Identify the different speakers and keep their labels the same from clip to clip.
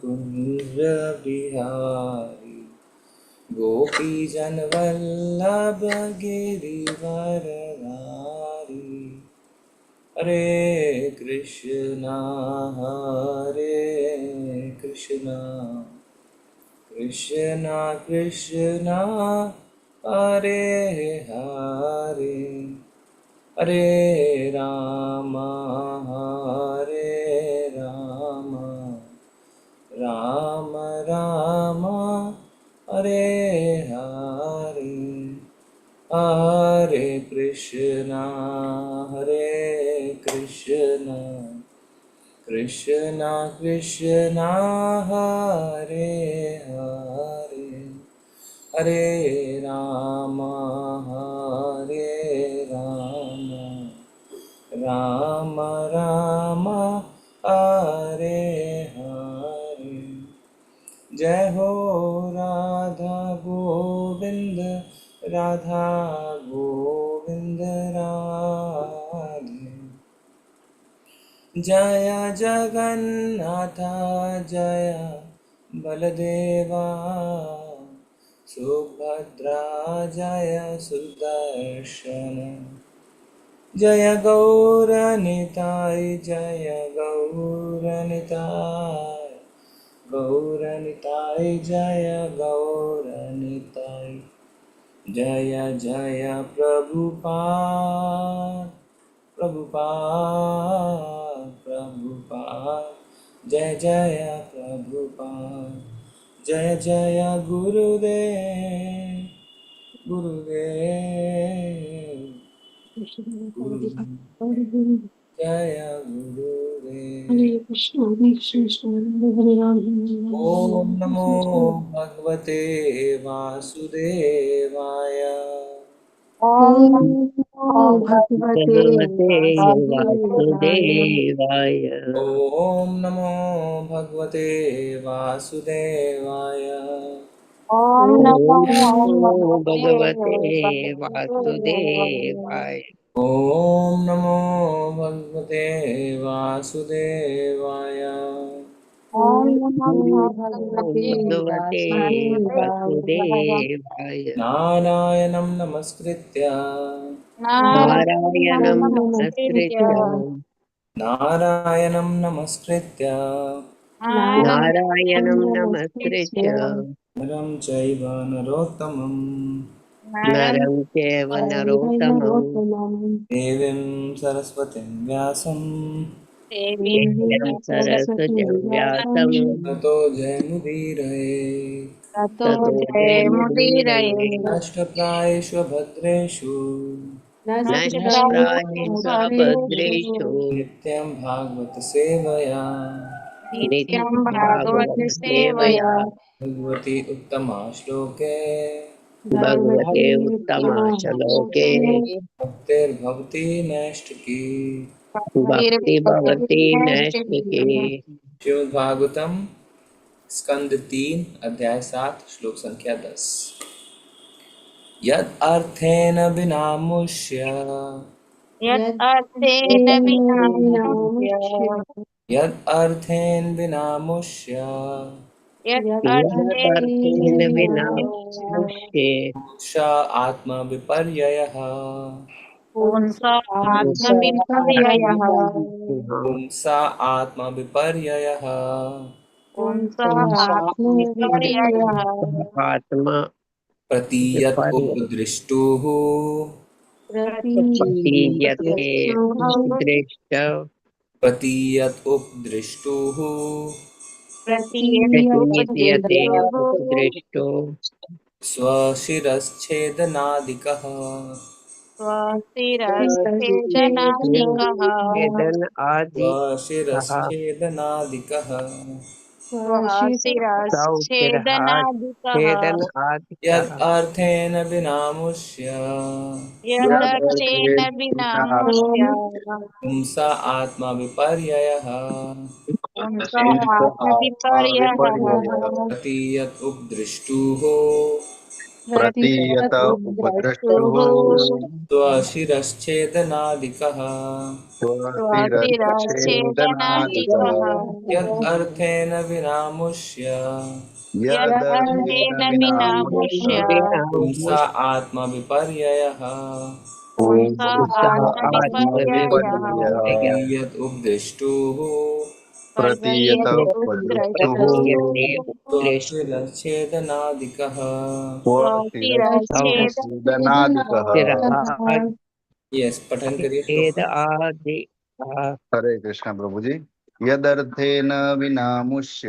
Speaker 1: कुंज बिहारी गोपीजन वल्लभ गिरिवरधारी। हरे कृष्णा कृष्णा कृष्णा हरे हरे, हरे राम राम राम हरे हरे, हरे कृष्णा कृष्णा कृष्णा हरे हरे, हरे राम राम राम हरे हरे। जय हो राधा गोविंद राधा गोविंद राधे। जय जगन्नाथ जय बलदेवा सुभद्रा जय सुदर्शन। जय गौरनिताय जय गौरनिताय जय गौरनिताय। जय जय प्रभुपाद जय जय प्रभुपाद। जय जय गुरुदेव जय गुरुदेव।
Speaker 2: हरे कृष्ण हरे राम
Speaker 1: ओम नमो भगवते वासुदेवाय।
Speaker 2: ओम नमो
Speaker 3: ओम
Speaker 2: भगवते
Speaker 3: भगवते
Speaker 2: वासुदेवाय।
Speaker 3: वासुदेवाय।
Speaker 1: ओम नमो भगवते वासुदेवाय।
Speaker 2: ओम नमो
Speaker 3: ओम नमो
Speaker 2: भगवते
Speaker 3: भगवते
Speaker 2: वासुदेवाय।
Speaker 3: वासुदेवाय।
Speaker 1: ओम नमो भगवते वासुदेवाय।
Speaker 2: ओम
Speaker 3: ओम
Speaker 2: नमो
Speaker 3: नमो
Speaker 2: भगवते
Speaker 3: भगवते
Speaker 2: वासुदेवाय।
Speaker 3: वासुदेवाय।
Speaker 1: नारायणं नमस्कृत्य
Speaker 2: नारायणं
Speaker 3: नारायणं
Speaker 2: नमस्कृत्य
Speaker 3: नमस्कृत्य
Speaker 1: नारायणं नमस्कृत्य
Speaker 2: नारायणं
Speaker 3: नारायणं
Speaker 2: नमस्कृत्य
Speaker 3: नमस्कृत्य
Speaker 1: नरं चैव नरोत्तमं
Speaker 3: नरं चैव नरोत्तमं
Speaker 2: नरोत्तमं
Speaker 1: देवीं सरस्वतीं व्यासं
Speaker 2: देवीं
Speaker 3: देव्यं
Speaker 2: सरस्वतीं
Speaker 3: सरस्वतीं
Speaker 2: व्यासं
Speaker 3: व्यासं
Speaker 1: ततो जयमुदीरये।
Speaker 2: ततो
Speaker 3: ततो
Speaker 2: जयमुदीरये।
Speaker 3: जयमुदीरये।
Speaker 1: नष्टप्रायेषु भद्रेषु
Speaker 3: नष्टप्रायेषु
Speaker 2: नष्टप्रायेषु
Speaker 3: अभद्रेषु
Speaker 1: नित्यं भागवत सेवया
Speaker 2: नित्यं
Speaker 3: नित्यं
Speaker 2: भागवत
Speaker 3: भागवत
Speaker 2: सेवया
Speaker 3: सेवया
Speaker 1: भगवती उत्तमा श्लोके
Speaker 3: भगवते
Speaker 2: भगवती
Speaker 3: उत्तमाश्लोके
Speaker 2: उत्तमश्लोके
Speaker 1: भक्तिर्भवती नैष्ठिकी।
Speaker 3: भक्ति भवति
Speaker 2: भक्तिर्भवति
Speaker 3: नैष्ठिकी।
Speaker 2: नैष्ठिकी।
Speaker 1: श्रीमद् भागवतम स्कंद 3 अध्याय 7 श्लोक संख्या 10। यद अर्थेन विनामुष्य
Speaker 2: यत् अर्थेन विनामुच्य
Speaker 1: यद अर्थेन विनामुष्य
Speaker 2: यत् अर्थेन
Speaker 3: यदर्थेन विना
Speaker 2: विनामुच्य
Speaker 3: मुष्ये
Speaker 1: मोक्षा आत्मविपर्ययः।
Speaker 2: पुंसात्मविपर्ययः
Speaker 1: पुंसा आत्मविपर्ययः
Speaker 2: पुंसात्मविपर्ययः
Speaker 3: आत्मा
Speaker 1: प्रतीयत
Speaker 3: विपर्य
Speaker 1: उपदृष्टुः
Speaker 3: प्रतीयते दृष्ट
Speaker 1: प्रतीयत उपदृष्टुः
Speaker 3: प्रतीयते
Speaker 2: प्रतीयते
Speaker 3: उपदृष्टो
Speaker 1: स्वशिरश्छेदनादिकः
Speaker 2: स्वस्तिरश्चेदनादिकः
Speaker 3: वेदन आदि कहा
Speaker 1: स्वशिरश्छेदनादिकः
Speaker 2: स्वस्तिरश्चेदनादिकः
Speaker 3: छेदन आदि
Speaker 1: यद्
Speaker 3: कहा
Speaker 1: अर्थेन विनामुष्य
Speaker 2: यदर्थेन विनामुष्य
Speaker 1: पुंसा आत्मविपर्ययः
Speaker 2: पुंसात्मविपर्ययः
Speaker 1: प्रतीयत उपदृष्टुः
Speaker 4: प्रतीयत उपद्रष्टुः
Speaker 1: स्वशिरश्छेदनादिकः
Speaker 4: स्वशिरश्छेदनादिकः
Speaker 2: स्वशिरश्छेदनादिकः
Speaker 1: यत् अर्थेन विनामुष्य
Speaker 4: यदर्थेन
Speaker 2: यदर्थेन
Speaker 4: विनामुष्य
Speaker 2: विनामुष्य
Speaker 1: पुंसा आत्मविपर्ययः
Speaker 2: पुंसा
Speaker 3: पुंसः
Speaker 2: आत्मविपर्ययः
Speaker 3: आत्मविपर्ययः
Speaker 1: यत् उपदिष्टुः
Speaker 4: प्रतीयत
Speaker 2: प्रतीयत
Speaker 4: उपद्रष्टुः
Speaker 3: प्रतीयते
Speaker 2: उद्रष्टुः
Speaker 3: उपदृष्टु
Speaker 1: स्वशिरश्छेदनादिकः
Speaker 4: स्वशिरश्छेदनादिकः
Speaker 3: शिरः
Speaker 1: यस पठन करिए
Speaker 3: छेद
Speaker 1: श्लोक
Speaker 3: आदि
Speaker 4: हरे कृष्ण प्रभु जी। यदर्थेन विनामुष्य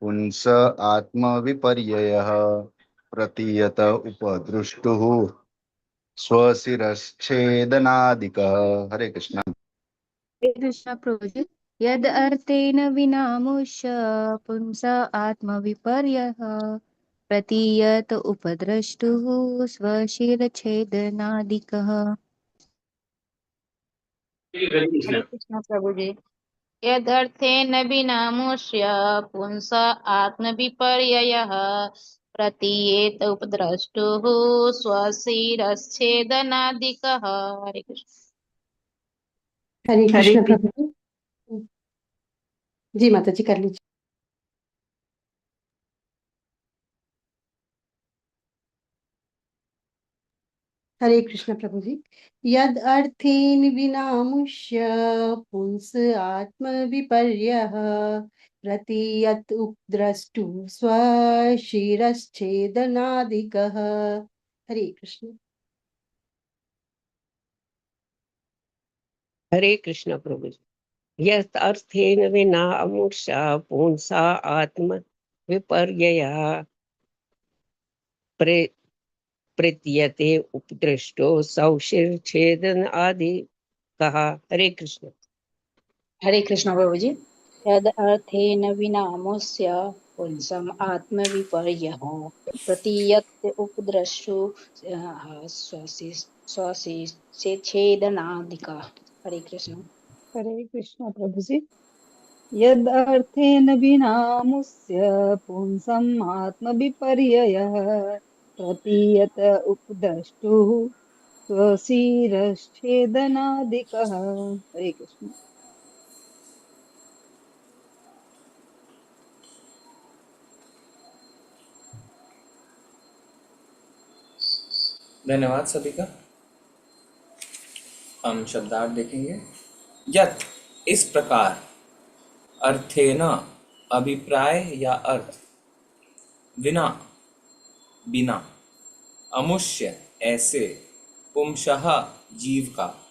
Speaker 4: पुंस आत्मविपर्ययः प्रतीयत उपदृष्टुः स्वशिरश्छेदनादिकः। हरे कृष्ण।
Speaker 5: हरे कृष्ण प्रभु जी। यद अर्थेन विनामुष्य पुंस आत्मविपर्यः प्रतीयत उपद्रष्टुः स्वशिरच्छेदनादिकः।
Speaker 2: हरे कृष्ण प्रभु जी। यदर्थेन विनामुष्य पुंस आत्मविपर्ययः प्रतीयेत उपद्रष्टुः स्वशिरश्छेदनादिकः। हरे कृष्ण।
Speaker 6: हरे कृष्ण प्रभु जी। जी माता जी कर लीजिए। हरे कृष्ण प्रभु जी। यद अर्थेन विनामुष्य पुंस आत्म विपर्यः प्रतीयत उपद्रष्टु स्वशिरश्छेदनादिकः। हरे कृष्ण।
Speaker 3: हरे कृष्ण प्रभु जी। यत् अर्थेन विना अमूर्षा पुंसा आत्म विपर्ययः प्रतीयते उपदृष्टो सौशिरच्छेदन आदि कहा। हरे कृष्ण।
Speaker 7: हरे कृष्ण प्रभु जी। यद अर्थेन विनामोस्य पुंसम आत्मविपर्यः प्रतीयत उपद्रष्टु स्वशिच्छेदनादिका। हरे कृष्ण।
Speaker 8: हरे कृष्ण प्रभु जी। यद अर्थेन विनामुस्य पुंसम् आत्मविपर्ययः प्रतीयत उपद्रष्टुः स्वशिरश्छेदनादिकः। हरे कृष्ण।
Speaker 1: धन्यवाद सभी का। हम शब्दार्थ देखेंगे। यत इस प्रकार, अर्थेन अभिप्राय या अर्थ, विना बिना, अमुष्य ऐसे, पुंसः जीव का,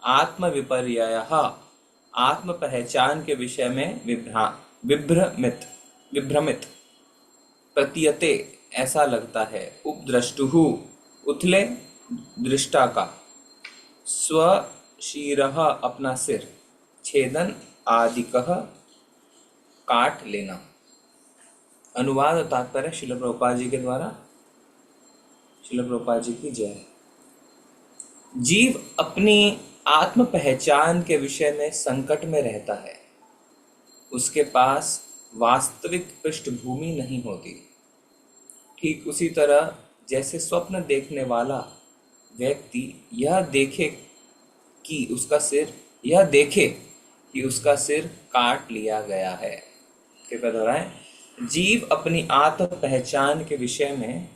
Speaker 1: आत्म विपर्ययः आत्म पहचान के विषय में विभ्रमित, प्रतीयते ऐसा लगता है, उपद्रष्टुः उथले दृष्टा का, स्वशिरः अपना सिर, छेदन आदिकः काट लेना। अनुवाद और तात्पर्य श्रील प्रभुपाद जी के द्वारा। श्रील प्रभुपाद जी की जय। जीव अपनी आत्म पहचान के विषय में संकट में रहता है। उसके पास वास्तविक पृष्ठभूमि नहीं होती। ठीक उसी तरह जैसे स्वप्न देखने वाला व्यक्ति यह देखे कि उसका सिर काट लिया गया है। कृपया दोहराएं। जीव अपनी आत्म पहचान के विषय में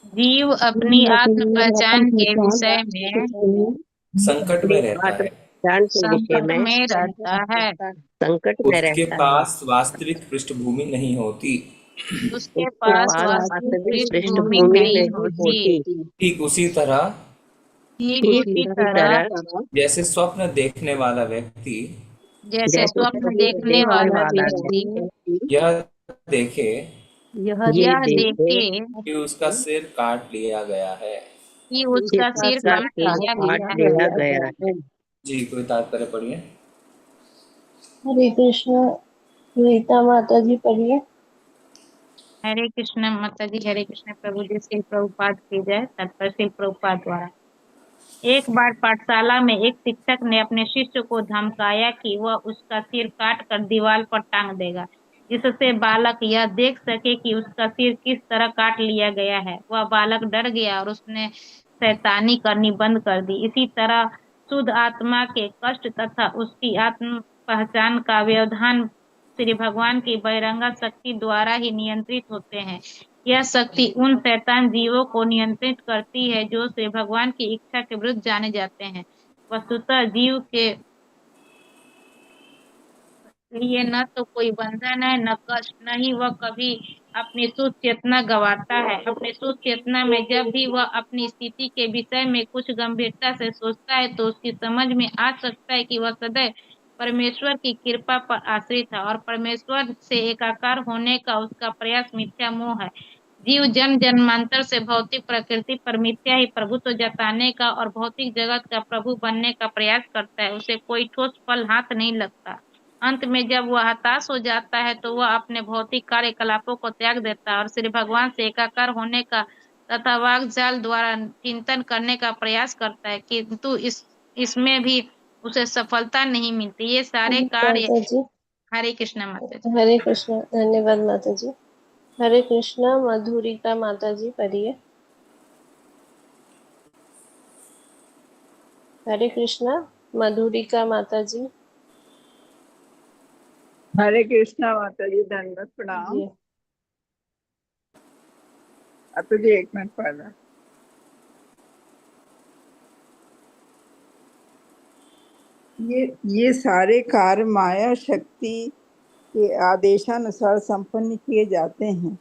Speaker 2: जीव अपनी आत्म पहचान के विषय में
Speaker 1: संकट
Speaker 3: अपनी
Speaker 1: में रहता है।
Speaker 3: आत्मज्ञान के विषय
Speaker 2: संकट
Speaker 3: में
Speaker 2: में रहता है।
Speaker 3: संकट में
Speaker 1: उसके
Speaker 3: रहता है।
Speaker 1: पास वास्तविक पृष्ठभूमि नहीं होती।
Speaker 2: उसके
Speaker 3: उसके
Speaker 2: पास
Speaker 3: पास
Speaker 2: वास्तविक
Speaker 3: वास्तविक
Speaker 2: पृष्ठभूमि
Speaker 3: पृष्ठभूमि
Speaker 2: नहीं
Speaker 3: नहीं
Speaker 2: होती।
Speaker 3: होती।
Speaker 1: ठीक उसी तरह
Speaker 2: ठीक
Speaker 3: ठीक
Speaker 2: उसी
Speaker 3: इसी
Speaker 2: तरह
Speaker 3: तरह
Speaker 1: जैसे स्वप्न देखने वाला व्यक्ति
Speaker 2: जैसे
Speaker 3: जैसे
Speaker 2: स्वप्न
Speaker 3: स्वप्न
Speaker 2: देखने
Speaker 3: देखने
Speaker 2: वाला
Speaker 3: वाला
Speaker 2: व्यक्ति
Speaker 3: व्यक्ति
Speaker 1: यह देखे
Speaker 3: ये
Speaker 2: यह
Speaker 3: देखे
Speaker 2: देखे
Speaker 1: कि उसका सिर काट लिया गया है।
Speaker 2: कि
Speaker 3: कि
Speaker 2: उसका
Speaker 3: उसका
Speaker 2: सिर
Speaker 3: सिर
Speaker 2: काट लिया
Speaker 3: काट
Speaker 2: गया है।
Speaker 3: लिया गया है।
Speaker 1: जी, कोई तात्पर्य पढ़िए।
Speaker 9: हरे कृष्ण। रीता माता जी पढ़िए।
Speaker 2: हरे कृष्ण माता जी। हरे कृष्ण प्रभु जी। श्री प्रभुपाद की जय। तत्पर श्री प्रभुपाद द्वारा। एक बार पाठशाला में एक शिक्षक ने अपने शिष्य को धमकाया कि वह उसका सिर काट कर दीवार पर टांग देगा। जिससे बालक यह देख सके कि उसका सिर किस तरह काट लिया गया है। वह बालक डर गया और उसने शैतानी करनी बंद कर दी। इसी तरह शुद्ध आत्मा के कष्ट तथा उसकी आत्म पहचान का व्यवधान श्री भगवान की बहिरंगा शक्ति द्वारा ही नियंत्रित होते हैं। यह शक्ति उन शैतान जीवों को नियंत्रित करती है जो श्री भगवान की इच्छा के विरुद्ध जाने जाते हैं। वस्तुतः जीव के लिए न तो कोई बंधन है, न कष्ट, न ही वह कभी अपनी शुद्ध चेतना गंवाता है। अपनी शुद्ध चेतना में जब भी वह अपनी स्थिति के विषय में कुछ गंभीरता से सोचता है तो उसकी समझ में आ सकता है कि वह सदैव परमेश्वर की कृपा पर आश्रित है और परमेश्वर से एकाकार होने का उसका प्रयास मिथ्या मोह है। जीव जन्म जन्मांतर से भौतिक प्रकृति पर मिथ्या ही प्रभुत्व जताने का और भौतिक जगत का प्रभु बनने का प्रयास करता है। उसे कोई ठोस फल हाथ नहीं लगता। अंत में जब वह हताश हो जाता है तो वह अपने भौतिक कार्यकलापों को त्याग देता है और श्री भगवान से एकाकार होने का तथा वाक्जाल द्वारा चिंतन करने का प्रयास करता है, किंतु इसमें भी उसे सफलता नहीं मिलती। ये सारे कार्य
Speaker 9: माता जी,
Speaker 2: हरे कृष्ण माता जी।
Speaker 9: हरे कृष्ण। धन्यवाद माता जी। हरे कृष्ण। मधुरिका माता जी पढ़िए। हरे कृष्ण। मधुरिका माता जी।
Speaker 8: हरे कृष्णा माता जी, दंडवत प्रणाम।
Speaker 9: जी।
Speaker 8: अब जी 1 मिनट पढ़ना। ये सारे कार्य माया शक्ति के आदेशानुसार संपन्न किए जाते हैं।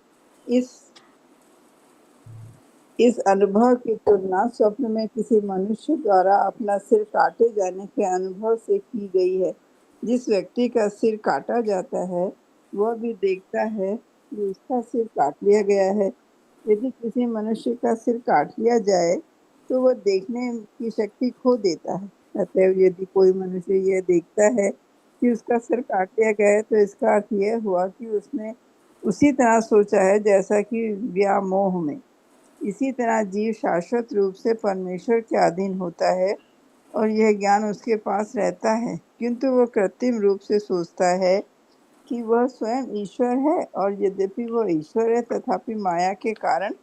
Speaker 8: इस अनुभव की तुलना स्वप्न में किसी मनुष्य द्वारा अपना सिर काटे जाने के अनुभव से की गई है। जिस व्यक्ति का सिर काटा जाता है वह भी देखता है कि उसका सिर काट लिया गया है। यदि किसी मनुष्य का सिर काट लिया जाए तो वह देखने की शक्ति खो देता है। अतएव यदि कोई मनुष्य यह देखता है कि उसका सिर काट लिया गया है तो इसका अर्थ यह हुआ कि उसने उसी तरह सोचा है जैसा कि व्यामोह में। इसी तरह जीव शाश्वत रूप से परमेश्वर के अधीन होता है और यह ज्ञान उसके पास रहता है, किंतु वह कृत्रिम रूप से सोचता है कि वह स्वयं ईश्वर है और यद्यपि वह ईश्वर है तथापि माया के कारण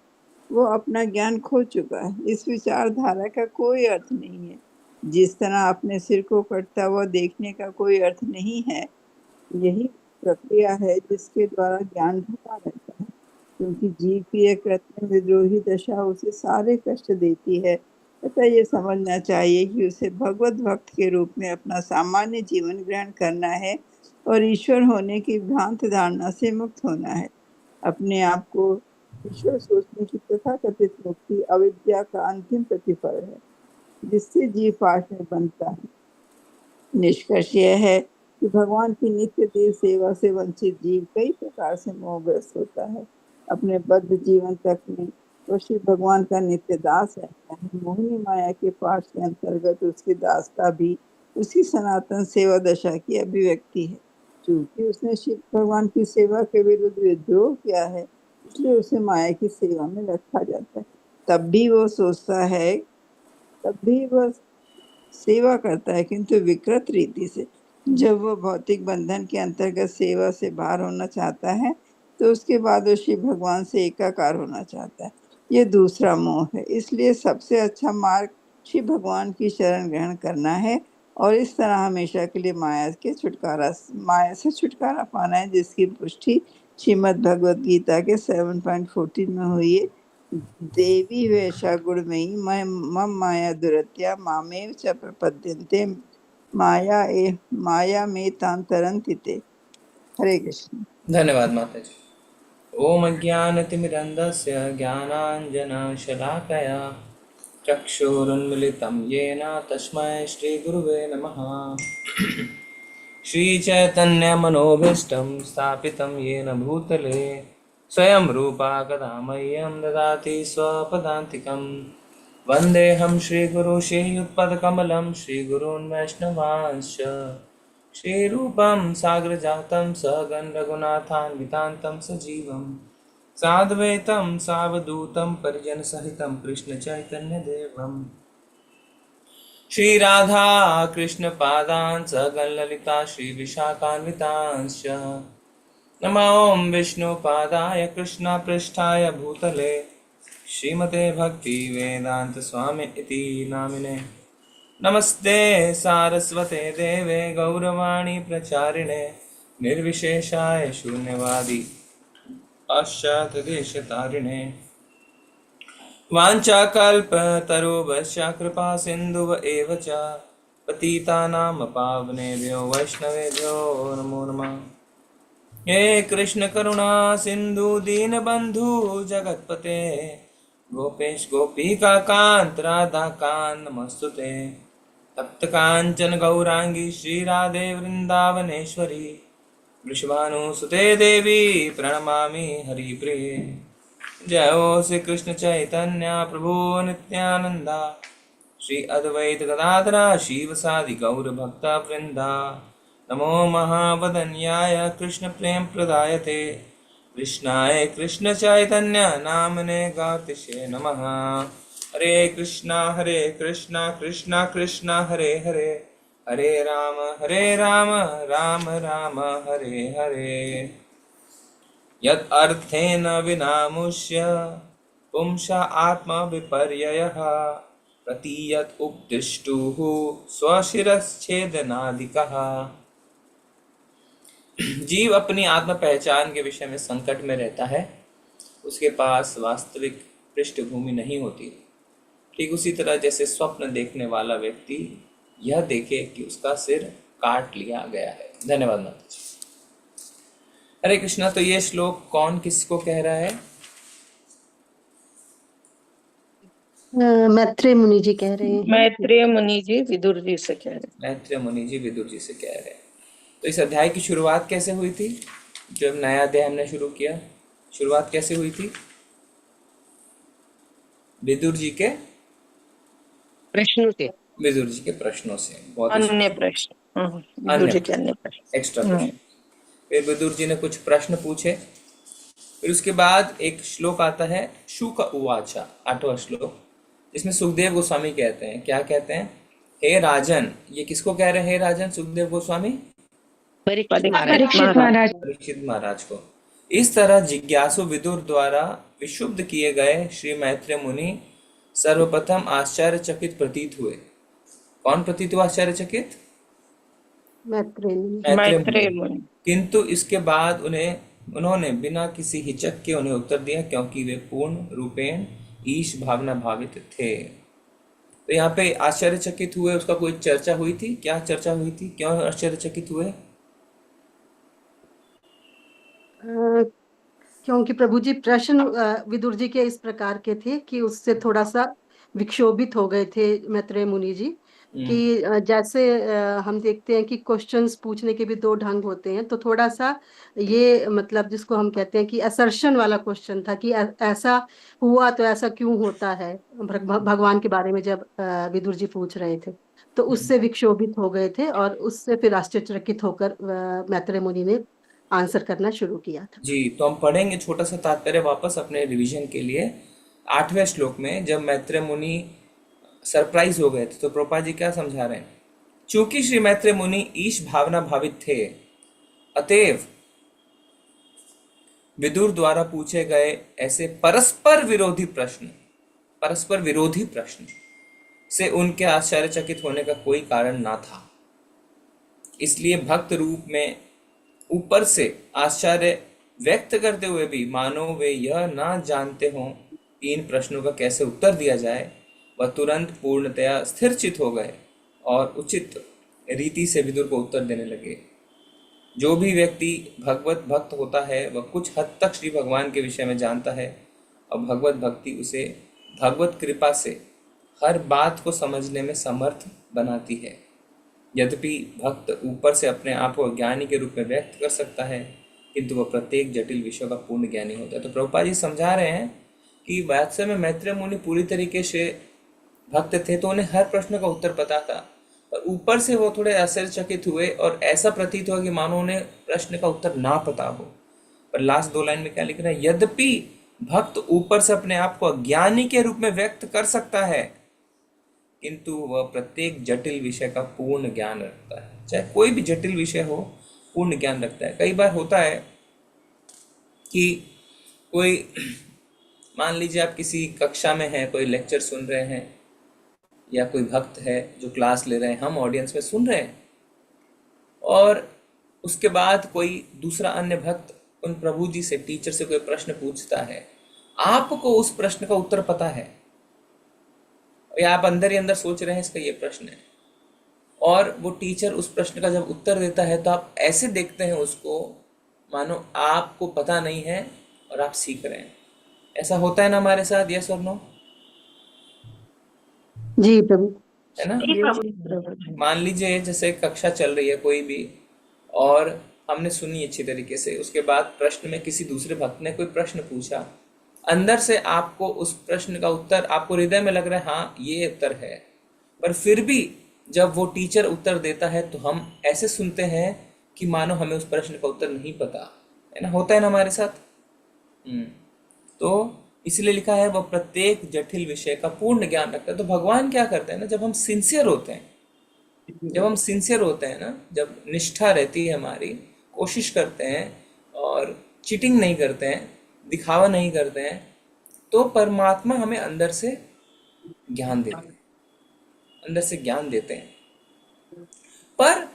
Speaker 8: वो अपना ज्ञान खो चुका है। इस विचारधारा का कोई अर्थ नहीं है। जिस तरह अपने सिर को कटता हुआ देखने का कोई अर्थ नहीं है, यही प्रक्रिया है जिसके द्वारा ज्ञान ढका रहता है, क्योंकि जीव की एक कृत्रिम विद्रोही दशा उसे सारे कष्ट देती है। तथा ये समझना चाहिए कि उसे भगवत भक्त के रूप में अपना सामान्य जीवन ग्रहण करना है और ईश्वर होने की भ्रांत धारणा से मुक्त होना है। अपने आप को ईश्वर सोचने की तथाकथित मुक्ति अविद्या का अंतिम प्रतिफल है, जिससे जीव पाश में बनता है। निष्कर्ष यह है कि भगवान की नित्य देव सेवा से वंचित जीव कई प्रकार से मोहग्रस्त होता है। अपने बद्ध जीवन तक में वो श्री भगवान का नित्य दास रहता है। मोहिनी माया के पाठ के अंतर्गत उसकी दासता भी उसी सनातन सेवा दशा की अभिव्यक्ति है। चूंकि उसने शिव भगवान की सेवा के विरुद्ध विद्रोह किया है, इसलिए उसे माया की सेवा में रखा जाता है। तब भी वह सेवा करता है, किंतु विकृत रीति से। जब वह भौतिक बंधन के अंतर्गत सेवा से बाहर होना चाहता है तो उसके बाद वो शिव भगवान से एकाकार होना चाहता है। ये दूसरा मोह है। इसलिए सबसे अच्छा मार्ग शिव भगवान की शरण ग्रहण करना है और इस तरह हमेशा के लिए माया से छुटकारा पाना है, जिसकी पुष्टि श्रीमद् भगवद गीता के 7.14 में हुई है। देवी वेशा गुणमयी मम माया दुरत्या मामेव च प्रपद्यन्ते माया में तांतरन्ति ते। हरे कृष्ण।
Speaker 1: धन्यवाद माता जी। ओम अज्ञानतिमिरन्धस्य ज्ञानाञ्जनशलाकया चक्षुरुन्मिलितं येन तस्मै श्रीगुरुवे नमः। श्रीचैतन्यमनोभीष्टं स्थापितं येन भूतले स्वयं रूपा कदा मह्यं ददाति स्वपदान्तिकं। वन्देऽहं श्रीगुरु श्रीयुत्पदकमलं श्रीगुरून् वैष्णवांश्च श्रीरूपं साग्रजातं सहगण रघुनाथान्वितान्तं सजीवं साद्वैतं सावधूतं परिजनसहितं कृष्णचैतन्यदेवं श्रीराधा कृष्णपादान् सहगण ललिता श्रीविशाखान्वितांश्च नमो विष्णुपादाय कृष्णपृष्ठाय भूतले श्रीमते भक्ति वेदांत स्वामी इति नामिने। नमस्ते सारस्वते देवे गौरवाणी प्रचारिणे निर्विशेषाय शून्यवादी पाश्चात्यदेशतारिणे। वाञ्छाकल्पतरुभ्यश्च कृपा सिन्धुव एव च पतितानां पावनेभ्यो वैष्णवेभ्यो नमो नमः। हे कृष्ण करुणा सिंधु दीनबंधु जगतपते गोपेश गोपिका कांत राधा कांत नमस्तुते। तप्त कांचन गौरांगी श्री राधे वृंदावनेश्वरी वृषभानुसुते देवी प्रणमामि हरिप्रिये। जय हो श्री कृष्ण चैतन्य प्रभु नित्यानंदा श्री अद्वैत गदाधरा शिवसादि गौर भक्ता वृंदा। नमो महावदन्याय कृष्ण प्रेम प्रदायते कृष्णाय कृष्ण चैतन्य नामने गातिशे नमः। हरे कृष्णा कृष्णा कृष्णा हरे हरे हरे राम राम राम हरे हरे। यत् अर्थेन विनामुष्य पुंसा आत्मविपर्ययः प्रतीयत उपदिष्टुः स्वशिरश्छेदनादिकः। जीव अपनी आत्म पहचान के विषय में संकट में रहता है, उसके पास वास्तविक पृष्ठभूमि नहीं होती। ठीक उसी तरह जैसे स्वप्न देखने वाला व्यक्ति यह देखे कि उसका सिर काट लिया गया है। धन्यवाद माता जी। हरे कृष्णा। तो ये श्लोक कौन किसको कह रहा है?
Speaker 6: मैत्रेय मुनि जी कह रहे हैं।
Speaker 3: मैत्रेय मुनि जी विदुर जी से कह रहे हैं।
Speaker 1: मैत्रेय मुनि जी विदुर जी से कह रहे हैं। तो इस अध्याय की शुरुआत कैसे हुई थी? जब नया अध्याय हमने शुरू किया, शुरुआत कैसे हुई थी? विदुर जी के
Speaker 3: प्रश्नों से,
Speaker 1: विदुर जी के प्रश्नों से। बहुत
Speaker 3: अन्य प्रश्न, विदुर जी के अन्य प्रश्न,
Speaker 1: एक्स्ट्रा प्रश्न। फिर विदुर जी ने कुछ प्रश्न पूछे। फिर उसके बाद एक श्लोक आता है शुक उवाचा, 8वां श्लोक, जिसमें सुखदेव गोस्वामी कहते हैं, क्या कहते हैं? हे राजन। ये किसको कह रहे हैं हे राजन? सुखदेव गोस्वामी
Speaker 3: परीक्षित
Speaker 1: महाराज को। इस तरह जिज्ञासु विदुर द्वारा विशुद्ध किए गए श्री मैत्रेय मुनि सर्वप्रथम आश्चर्यचकित प्रतीत हुए। कौन प्रतीत हुआ आश्चर्यचकित?
Speaker 6: मैत्रेय
Speaker 3: मुनि।
Speaker 1: किंतु इसके बाद उन्होंने बिना किसी हिचक के उन्हें उत्तर दिया, क्योंकि वे पूर्ण रूपेण ईश भावना भावित थे। तो यहाँ पे आश्चर्यचकित हुए, उसका कोई चर्चा हुई थी? क्या चर्चा हुई थी? क्यों आश्चर्यचकित हुए?
Speaker 6: क्योंकि प्रभु जी प्रश्न विदुर जी के इस प्रकार के थे कि उससे थोड़ा सा विक्षोभित हो गए थे मैत्रेय मुनि जी कि जैसे हम देखते हैं कि क्वेश्चंस पूछने के भी दो ढंग होते हैं, तो थोड़ा सा ये मतलब जिसको हम कहते हैं कि असर्शन वाला क्वेश्चन था कि ऐसा हुआ तो ऐसा क्यों होता है, भगवान के बारे में जब विदुर जी पूछ रहे थे, तो उससे विक्षोभित हो गए थे और उससे फिर आश्चर्यचकित होकर मैत्रेय मुनि ने आंसर करना शुरू किया था।
Speaker 1: जी, तो हम पढ़ेंगे छोटा सा तात्पर्य वापस अपने रिवीजन के लिए। 8वें श्लोक में जब मैत्रेय मुनि सरप्राइज हो गए थे, तो प्रभुपाद जी क्या समझा रहे हैं? चूंकि श्री मैत्रेय मुनि ईश भावना भावित थे, अतएव विदुर द्वारा पूछे गए ऐसे परस्पर विरोधी प्रश्न से उनके आश्चर्यचकित होने का कोई कारण ना था। इसलिए भक्त रूप में ऊपर से आश्चर्य व्यक्त करते हुए भी मानो वे यह ना जानते हों कि इन प्रश्नों का कैसे उत्तर दिया जाए, वह तुरंत पूर्णतया स्थिरचित हो गए और उचित रीति से विदुर को उत्तर देने लगे। जो भी व्यक्ति भगवत भक्त होता है वह कुछ हद तक श्री भगवान के विषय में जानता है और भगवत भक्ति उसे भगवत कृपा से हर बात को समझने में समर्थ बनाती है। यद्यपि भक्त ऊपर से अपने आप को ज्ञानी के रूप में व्यक्त कर सकता है, किंतु वह प्रत्येक जटिल विषय का पूर्ण ज्ञानी होता है। तो प्रभुपाद जी समझा रहे हैं कि वास्तव में मैत्रेय मुनि पूरी तरीके से भक्त थे, तो उन्हें हर प्रश्न का उत्तर पता था, पर ऊपर से वो थोड़े आश्चर्यचकित हुए और ऐसा प्रतीत हुआ कि मानो उन्हें प्रश्न का उत्तर ना पता हो। पर लास्ट 2 लाइन में क्या लिख रहा है? यद्यपि भक्त ऊपर से अपने आप को ज्ञानी के रूप में व्यक्त कर सकता है, किंतु वह प्रत्येक जटिल विषय का पूर्ण ज्ञान रखता है। चाहे कोई भी जटिल विषय हो, पूर्ण ज्ञान रखता है। कई बार होता है कि कोई मान लीजिए आप किसी कक्षा में हैं, कोई लेक्चर सुन रहे हैं, या कोई भक्त है जो क्लास ले रहे हैं, हम ऑडियंस में सुन रहे हैं, और उसके बाद कोई दूसरा अन्य भक्त उन प्रभु जी से, टीचर से कोई प्रश्न पूछता है, आपको उस प्रश्न का उत्तर पता है, या आप अंदर ही अंदर सोच रहे हैं इसका ये प्रश्न है, और वो टीचर उस प्रश्न का जब उत्तर देता है तो आप ऐसे देखते हैं उसको मानो आपको पता नहीं है और आप सीख रहे हैं। ऐसा होता है ना हमारे साथ, यस और नो?
Speaker 6: जी प्रभु।
Speaker 1: है ना?
Speaker 5: जी प्रभु।
Speaker 1: मान लीजिए जैसे कक्षा चल रही है कोई भी, और हमने सुनी अच्छी तरीके से, उसके बाद प्रश्न में किसी दूसरे भक्त ने कोई प्रश्न पूछा, अंदर से आपको उस प्रश्न का उत्तर, आपको हृदय में लग रहा है हाँ ये उत्तर है, पर फिर भी जब वो टीचर उत्तर देता है तो हम ऐसे सुनते हैं कि मानो हमें उस प्रश्न का उत्तर नहीं पता है ना। होता है ना हमारे साथ। तो इसलिए लिखा है वह प्रत्येक जटिल विषय का पूर्ण ज्ञान रखता है। तो भगवान क्या करते हैं ना, जब हम सिंसियर होते हैं, ना, जब निष्ठा रहती है हमारी, कोशिश करते हैं और चीटिंग नहीं करते हैं, दिखावा नहीं करते हैं, तो परमात्मा हमें अंदर से ज्ञान देते हैं, पर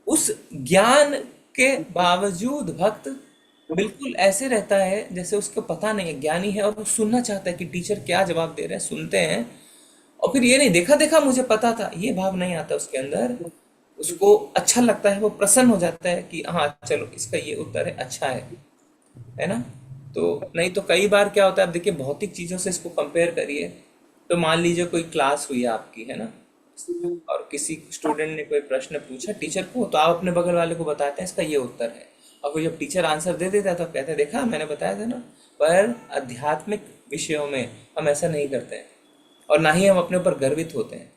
Speaker 1: उस ज्ञान के बावजूद भक्त बिल्कुल ऐसे रहता है जैसे उसको पता नहीं है, ज्ञानी है और वो सुनना चाहता है कि टीचर क्या जवाब दे रहे हैं, सुनते हैं, और फिर ये नहीं देखा मुझे पता था, ये भाव नहीं आता उसके अंदर। उसको अच्छा लगता है, वो प्रसन्न हो जाता है कि हाँ चलो इसका ये उत्तर है, अच्छा है ना। तो नहीं तो कई बार क्या होता है, आप देखिए भौतिक चीज़ों से इसको कंपेयर करिए। तो मान लीजिए कोई क्लास हुई है आपकी, है ना, और किसी स्टूडेंट ने कोई प्रश्न पूछा टीचर को, तो आप अपने बगल वाले को बताते हैं इसका ये उत्तर है, और फिर जब टीचर आंसर दे देता है तो आप कहते हैं देखा मैंने बताया था ना। पर आध्यात्मिक विषयों में हम ऐसा नहीं करते हैं, और ना ही हम अपने ऊपर गर्वित होते हैं।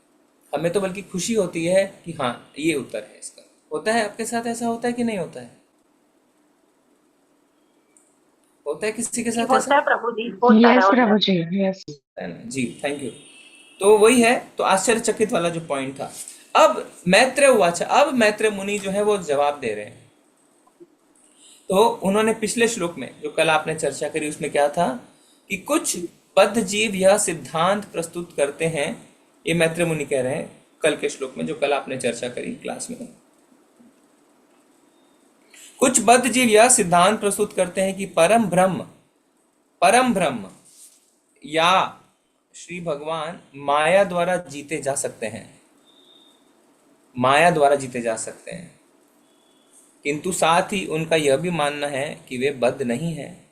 Speaker 1: हमें तो बल्कि खुशी होती है कि हाँ ये उत्तर है इसका। होता है आपके साथ, ऐसा होता है कि नहीं होता है? होता है किसी के साथ ऐसा?
Speaker 2: प्रभु जी,
Speaker 5: यस प्रभु जी, यस।
Speaker 1: है ना जी, थैंक यू। तो वही है, तो आश्चर्यचकित वाला जो पॉइंट था। अब मैत्रेय उवाच, अब मैत्रेय मुनि जो है वो जवाब दे रहे हैं। तो उन्होंने पिछले श्लोक में जो कल आपने चर्चा करी उसमें क्या था कि कुछ बद्ध जीव यह सिद्धांत प्रस्तुत करते हैं, ये मैत्रेय मुनि कह रहे हैं कल के श्लोक में जो कल आपने चर्चा करी क्लास में। कुछ बद्ध जीव यह सिद्धांत प्रस्तुत करते हैं कि परम ब्रह्म या श्री भगवान माया द्वारा जीते जा सकते हैं, किंतु साथ ही उनका यह भी मानना है कि वे बद्ध नहीं है।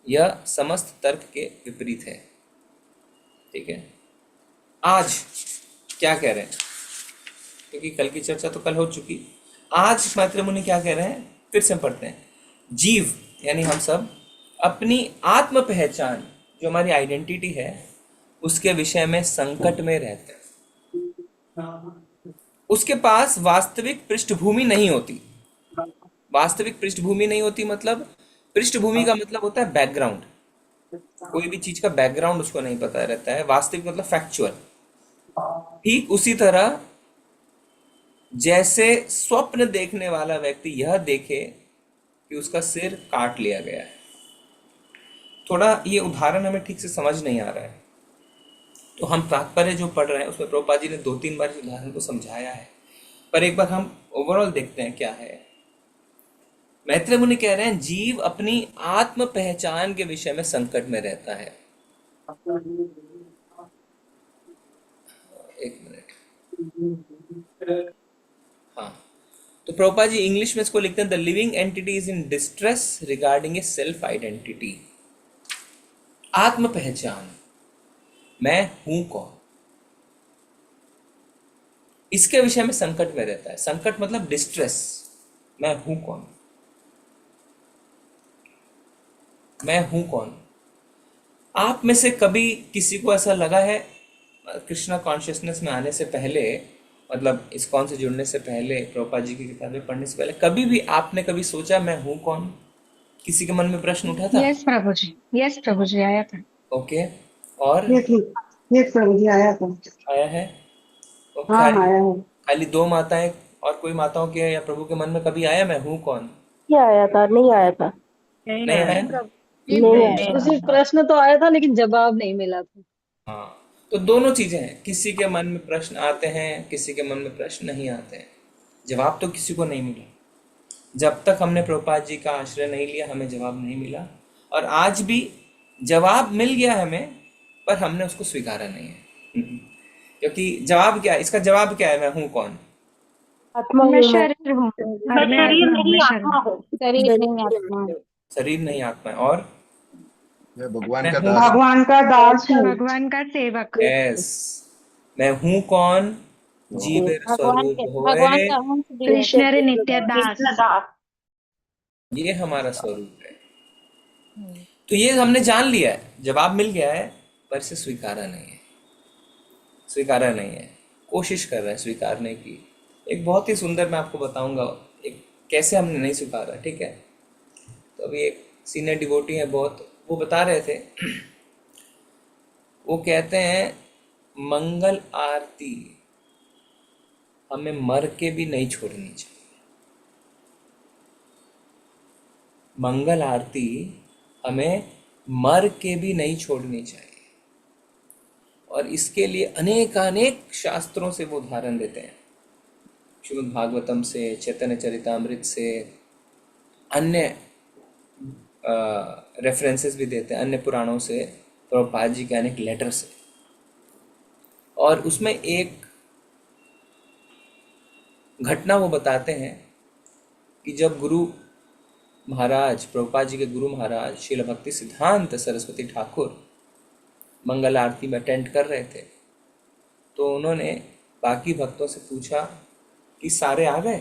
Speaker 1: यह समस्त तर्क के विपरीत है। ठीक है, आज क्या कह रहे हैं, क्योंकि कल की चर्चा तो कल हो चुकी। आज मैत्रेय मुनि क्या कह रहे हैं, फिर से पढ़ते हैं। जीव यानी हम सब अपनी आत्म पहचान, जो हमारी आइडेंटिटी है, उसके विषय में संकट में रहते हैं। उसके पास वास्तविक पृष्ठभूमि नहीं होती। मतलब पृष्ठभूमि का मतलब होता है बैकग्राउंड। कोई भी चीज का बैकग्राउंड उसको नहीं पता रहता है। वास्तविक मतलब फैक्चुअल। ठीक उसी तरह जैसे स्वप्न देखने वाला व्यक्ति यह देखे कि उसका सिर काट लिया गया है। थोड़ा ये उदाहरण हमें ठीक से समझ नहीं आ रहा है, तो हम तात्पर्य जो पढ़ रहे हैं उसमें प्रभुपाद जी ने 2-3 बार इस उदाहरण को समझाया है, पर एक बार हम ओवरऑल देखते हैं क्या है। मैत्रेय मुनि कह रहे हैं जीव अपनी आत्म पहचान के विषय में संकट में रहता है। एक मिनट, हाँ, तो प्रभुपाद जी इंग्लिश में इसको लिखते हैं the living entity is in distress regarding A self identity. आत्म पहचान, मैं हूं कौन, इसके विषय में संकट में रहता है। संकट मतलब डिस्ट्रेस, मैं हूं कौन, मैं हूं कौन। आप में से कभी किसी को ऐसा लगा है कृष्णा कॉन्शियसनेस में आने से पहले, मतलब इस्कॉन से जुड़ने से पहले, प्रभुपाद जी की किताबें पढ़ने से पहले, कभी भी आपने कभी सोचा मैं हूं कौन? किसी के मन में प्रश्न उठा था?
Speaker 5: यस प्रभु जी, आया था।
Speaker 1: ओके, और
Speaker 6: यस प्रभु जी, आया था।
Speaker 1: आया है? तो
Speaker 6: हाँ, आया है।
Speaker 1: खाली 2 माताएं और कोई माताओं के या प्रभु के मन में कभी आया मैं हूं कौन?
Speaker 9: नहीं आया था।
Speaker 2: नहीं
Speaker 1: नहीं
Speaker 2: आया।
Speaker 1: आया?
Speaker 7: नहीं, तो सिर्फ प्रश्न तो आया था लेकिन जवाब नहीं मिला था।
Speaker 1: हाँ, तो दोनों चीजें हैं, किसी के मन में प्रश्न आते हैं, किसी के मन में प्रश्न नहीं आते हैं। जवाब तो किसी को नहीं मिला। जब तक हमने प्रभुपाद जी का आश्रय नहीं लिया हमें जवाब नहीं मिला, और आज भी जवाब मिल गया हमें पर हमने उसको स्वीकारा नहीं है। क्योंकि जवाब क्या है, इसका जवाब क्या है, मैं हूँ कौन?
Speaker 5: मैं शरीर हूँ और मैं आत्मा हूँ।
Speaker 7: शरीर नहीं आत्मा है।
Speaker 1: शरीर नहीं आत्मा है, और
Speaker 4: मैं भगवान
Speaker 1: मैं
Speaker 4: का
Speaker 1: हूँ
Speaker 4: दास हूँ।
Speaker 5: भगवान का दास हूँ, भगवान का सेवक।
Speaker 1: यस, मैं हूँ कौन? जीवेर स्वरूप
Speaker 7: भगवान
Speaker 1: होए,
Speaker 7: का अंश भी है।
Speaker 5: कृष्ण रे नित्य दास।
Speaker 1: ये हमारा स्वरूप है। तो ये हमने जान लिया है, जवाब मिल गया है, पर इसे स्वीकारा नहीं है, स्वीकारा नहीं है, कोशिश कर रहे हैं स्वीकारने की। एक बहुत ही सुंदर, मैं आपको बताऊंगा एक कैसे हमने नहीं स्वीकारा, ठीक है? तो अभी एक सीनियर डिवोटी है बहुत, वो बता रहे थे, वो कहते हैं मंगल आरती हमें मर के भी नहीं छोड़नी चाहिए। मंगल आरती हमें मर के भी नहीं छोड़नी चाहिए, और इसके लिए अनेकानेक शास्त्रों से वो उदाहरण देते हैं, श्रीमद् भागवतम से, चैतन्य चरितामृत से, अन्य रेफरेंसेस भी देते हैं, अन्य पुराणों से, प्रभुपाद जी के अनेक लेटर से। और उसमें एक घटना वो बताते हैं कि जब गुरु महाराज, प्रभुपाद जी के गुरु महाराज श्रील भक्ति सिद्धांत सरस्वती ठाकुर मंगल आरती में अटेंड कर रहे थे, तो उन्होंने बाकी भक्तों से पूछा कि सारे आ गए?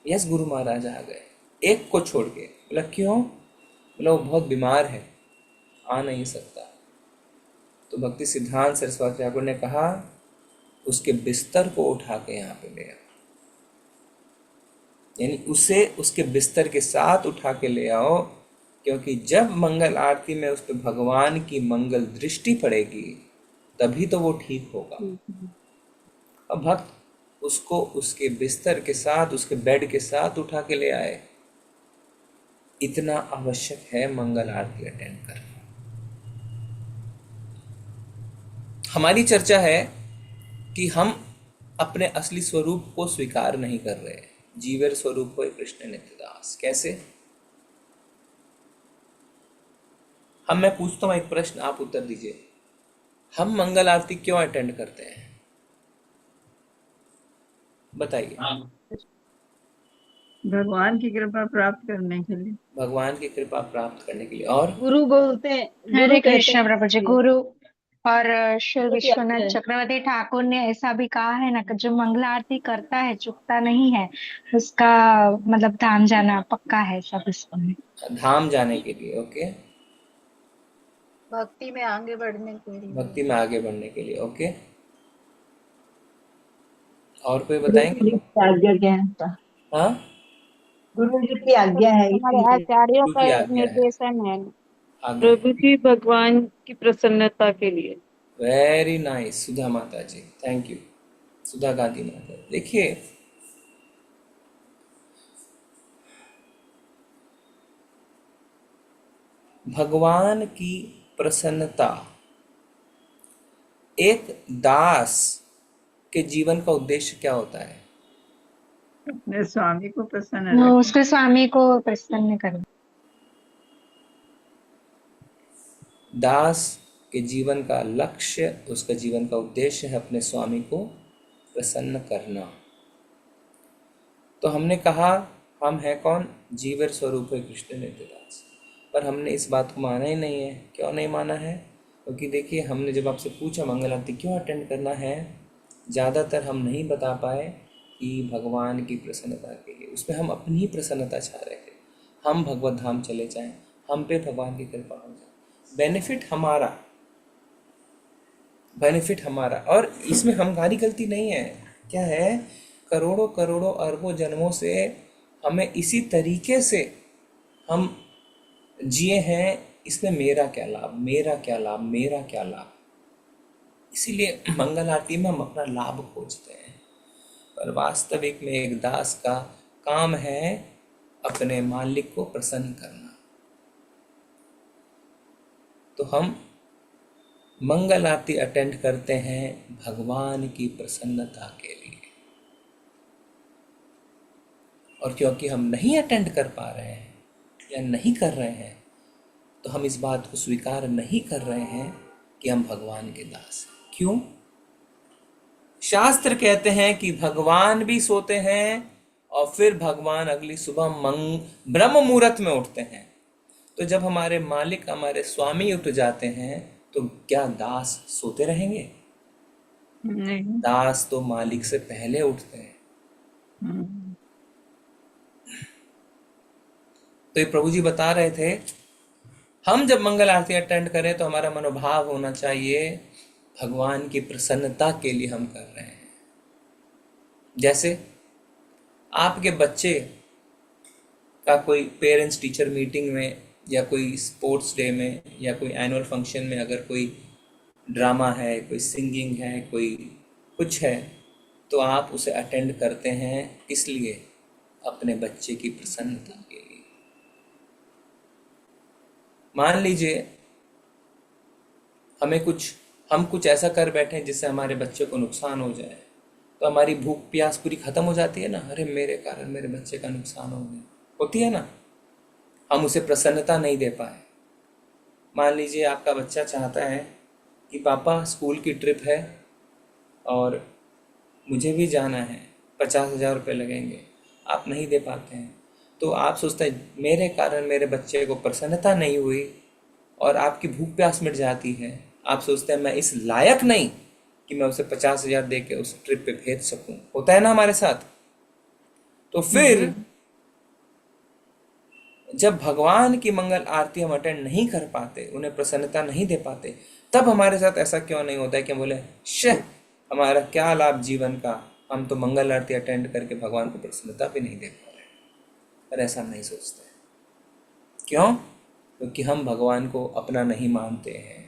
Speaker 1: यस गुरु महाराज आ गए, एक को छोड़ के। बोला क्यों? बोला वो बहुत बीमार है, आ नहीं सकता। तो भक्ति सिद्धांत सरस्वती ठाकुर ने कहा उसके बिस्तर को उठा के यहाँ पे ले आओ, यानी उसे उसके बिस्तर के साथ उठा के ले आओ, क्योंकि जब मंगल आरती में उस पर भगवान की मंगल दृष्टि पड़ेगी तभी तो वो ठीक होगा। अब भक्त उसको उसके बिस्तर के साथ, उसके बेड के साथ उठा के ले आए। इतना आवश्यक है मंगल आरती अटेंड करना। हमारी चर्चा है कि हम अपने असली स्वरूप को स्वीकार नहीं कर रहे। जीवेर स्वरूप हो कृष्ण नित्यदास, कैसे? मैं पूछता हूँ एक प्रश्न, आप उत्तर दीजिए। हम मंगल आरती क्यों अटेंड करते हैं? बताइए।
Speaker 10: भगवान की कृपा प्राप्त करने के लिए।
Speaker 1: भगवान की कृपा प्राप्त करने के लिए। और
Speaker 7: गुरु बोलते हैं,
Speaker 5: हरे कृष्ण प्रभु जी। गुरु और श्री
Speaker 7: गुरु की
Speaker 5: विश्वनाथ
Speaker 7: आज्ञा है।
Speaker 5: चक्रवर्ती ठाकुर ने ऐसा भी कहा है ना कि जो मंगल आरती करता है चुकता नहीं है, उसका मतलब धाम जाना पक्का है सब इसमें।
Speaker 1: धाम जाने के लिए, ओके,
Speaker 7: भक्ति में आगे बढ़ने के लिए।
Speaker 1: भक्ति में आगे बढ़ने के लिए, ओके। और कोई बताएंगे?
Speaker 10: आज्ञा क्या है?
Speaker 1: हाँ,
Speaker 10: गुरु जी की आज्ञा है
Speaker 2: हमारे
Speaker 10: इसीलिए।
Speaker 2: आचार्यों
Speaker 1: गुरु
Speaker 2: का
Speaker 1: की आज्ञा है,
Speaker 2: निर्देशन है।
Speaker 1: आज्ञा।
Speaker 10: प्रभु जी भगवान की प्रसन्नता के लिए।
Speaker 1: वेरी नाइस सुधा माता जी, थैंक यू सुधा गांधी माता। देखिए भगवान की प्रसन्नता एक दास के जीवन का उद्देश्य क्या होता है?
Speaker 10: अपने स्वामी को प्रसन्न
Speaker 5: वो
Speaker 10: रखें।
Speaker 5: उसके स्वामी को प्रसन्न करना।
Speaker 1: दास के जीवन का लक्ष्य, उसका जीवन का उद्देश्य है अपने स्वामी को प्रसन्न करना। तो हमने कहा हम हैं कौन? जीवेर स्वरूप है कृष्ण नित्यदास। पर हमने इस बात को माना ही नहीं है। क्यों नहीं माना है? क्योंकि देखिए हमने जब आपसे पूछा मंगल आरती क्यों अटेंड करना है, ज़्यादातर हम नहीं बता पाए कि भगवान की प्रसन्नता के लिए। उसमें हम अपनी ही प्रसन्नता चाह रहे थे, हम भगवत धाम चले जाएं, हम पे भगवान की कृपा हो जाए, बेनिफिट हमारा, बेनिफिट हमारा। और इसमें हमारी गलती नहीं है। क्या है? करोड़ों करोड़ों अरबों जन्मों से हमें इसी तरीके से हम जिए हैं। इसमें मेरा क्या लाभ, मेरा क्या लाभ, मेरा क्या लाभ। इसीलिए मंगल आरती में हम अपना लाभ खोजते हैं, पर वास्तविक में एक दास का काम है अपने मालिक को प्रसन्न करना। तो हम मंगल आरती अटेंड करते हैं भगवान की प्रसन्नता के लिए। और क्योंकि हम नहीं अटेंड कर पा रहे हैं या नहीं कर रहे हैं, तो हम इस बात को स्वीकार नहीं कर रहे हैं कि हम भगवान के दास हैं। क्यों? शास्त्र कहते हैं कि भगवान भी सोते हैं और फिर भगवान अगली सुबह ब्रह्म मुहूर्त में उठते हैं। तो जब हमारे मालिक, हमारे स्वामी उठ जाते हैं, तो क्या दास सोते रहेंगे?
Speaker 10: नहीं।
Speaker 1: दास तो मालिक से पहले उठते हैं। तो ये प्रभु जी बता रहे थे, हम जब मंगल आरती अटेंड करें तो हमारा मनोभाव होना चाहिए भगवान की प्रसन्नता के लिए हम कर रहे हैं। जैसे आपके बच्चे का कोई पेरेंट्स टीचर मीटिंग में या कोई स्पोर्ट्स डे में या कोई एनुअल फंक्शन में अगर कोई ड्रामा है, कोई सिंगिंग है, कोई कुछ है, तो आप उसे अटेंड करते हैं इसलिए अपने बच्चे की प्रसन्नता के लिए। मान लीजिए हम कुछ ऐसा कर बैठे हैं जिससे हमारे बच्चे को नुकसान हो जाए, तो हमारी भूख प्यास पूरी खत्म हो जाती है ना। अरे मेरे कारण मेरे बच्चे का नुकसान हो गया, होती है ना। हम उसे प्रसन्नता नहीं दे पाए। मान लीजिए आपका बच्चा चाहता है कि पापा स्कूल की ट्रिप है और मुझे भी जाना है, 50,000 रुपये लगेंगे, आप नहीं दे पाते हैं, तो आप सोचते हैं मेरे कारण मेरे बच्चे को प्रसन्नता नहीं हुई और आपकी भूख प्यास मिट जाती है। आप सोचते हैं मैं इस लायक नहीं कि मैं उसे 50,000 दे के उस ट्रिप पे भेज सकूं। होता है ना हमारे साथ। तो फिर जब भगवान की मंगल आरती हम अटेंड नहीं कर पाते, उन्हें प्रसन्नता नहीं दे पाते, तब हमारे साथ ऐसा क्यों नहीं होता है कि हम बोले शह हमारा क्या लाभ जीवन का, हम तो मंगल आरती अटेंड करके भगवान को प्रसन्नता भी नहीं दे पा रहे। पर ऐसा नहीं सोचते। क्यों? क्योंकि हम भगवान को अपना नहीं मानते हैं।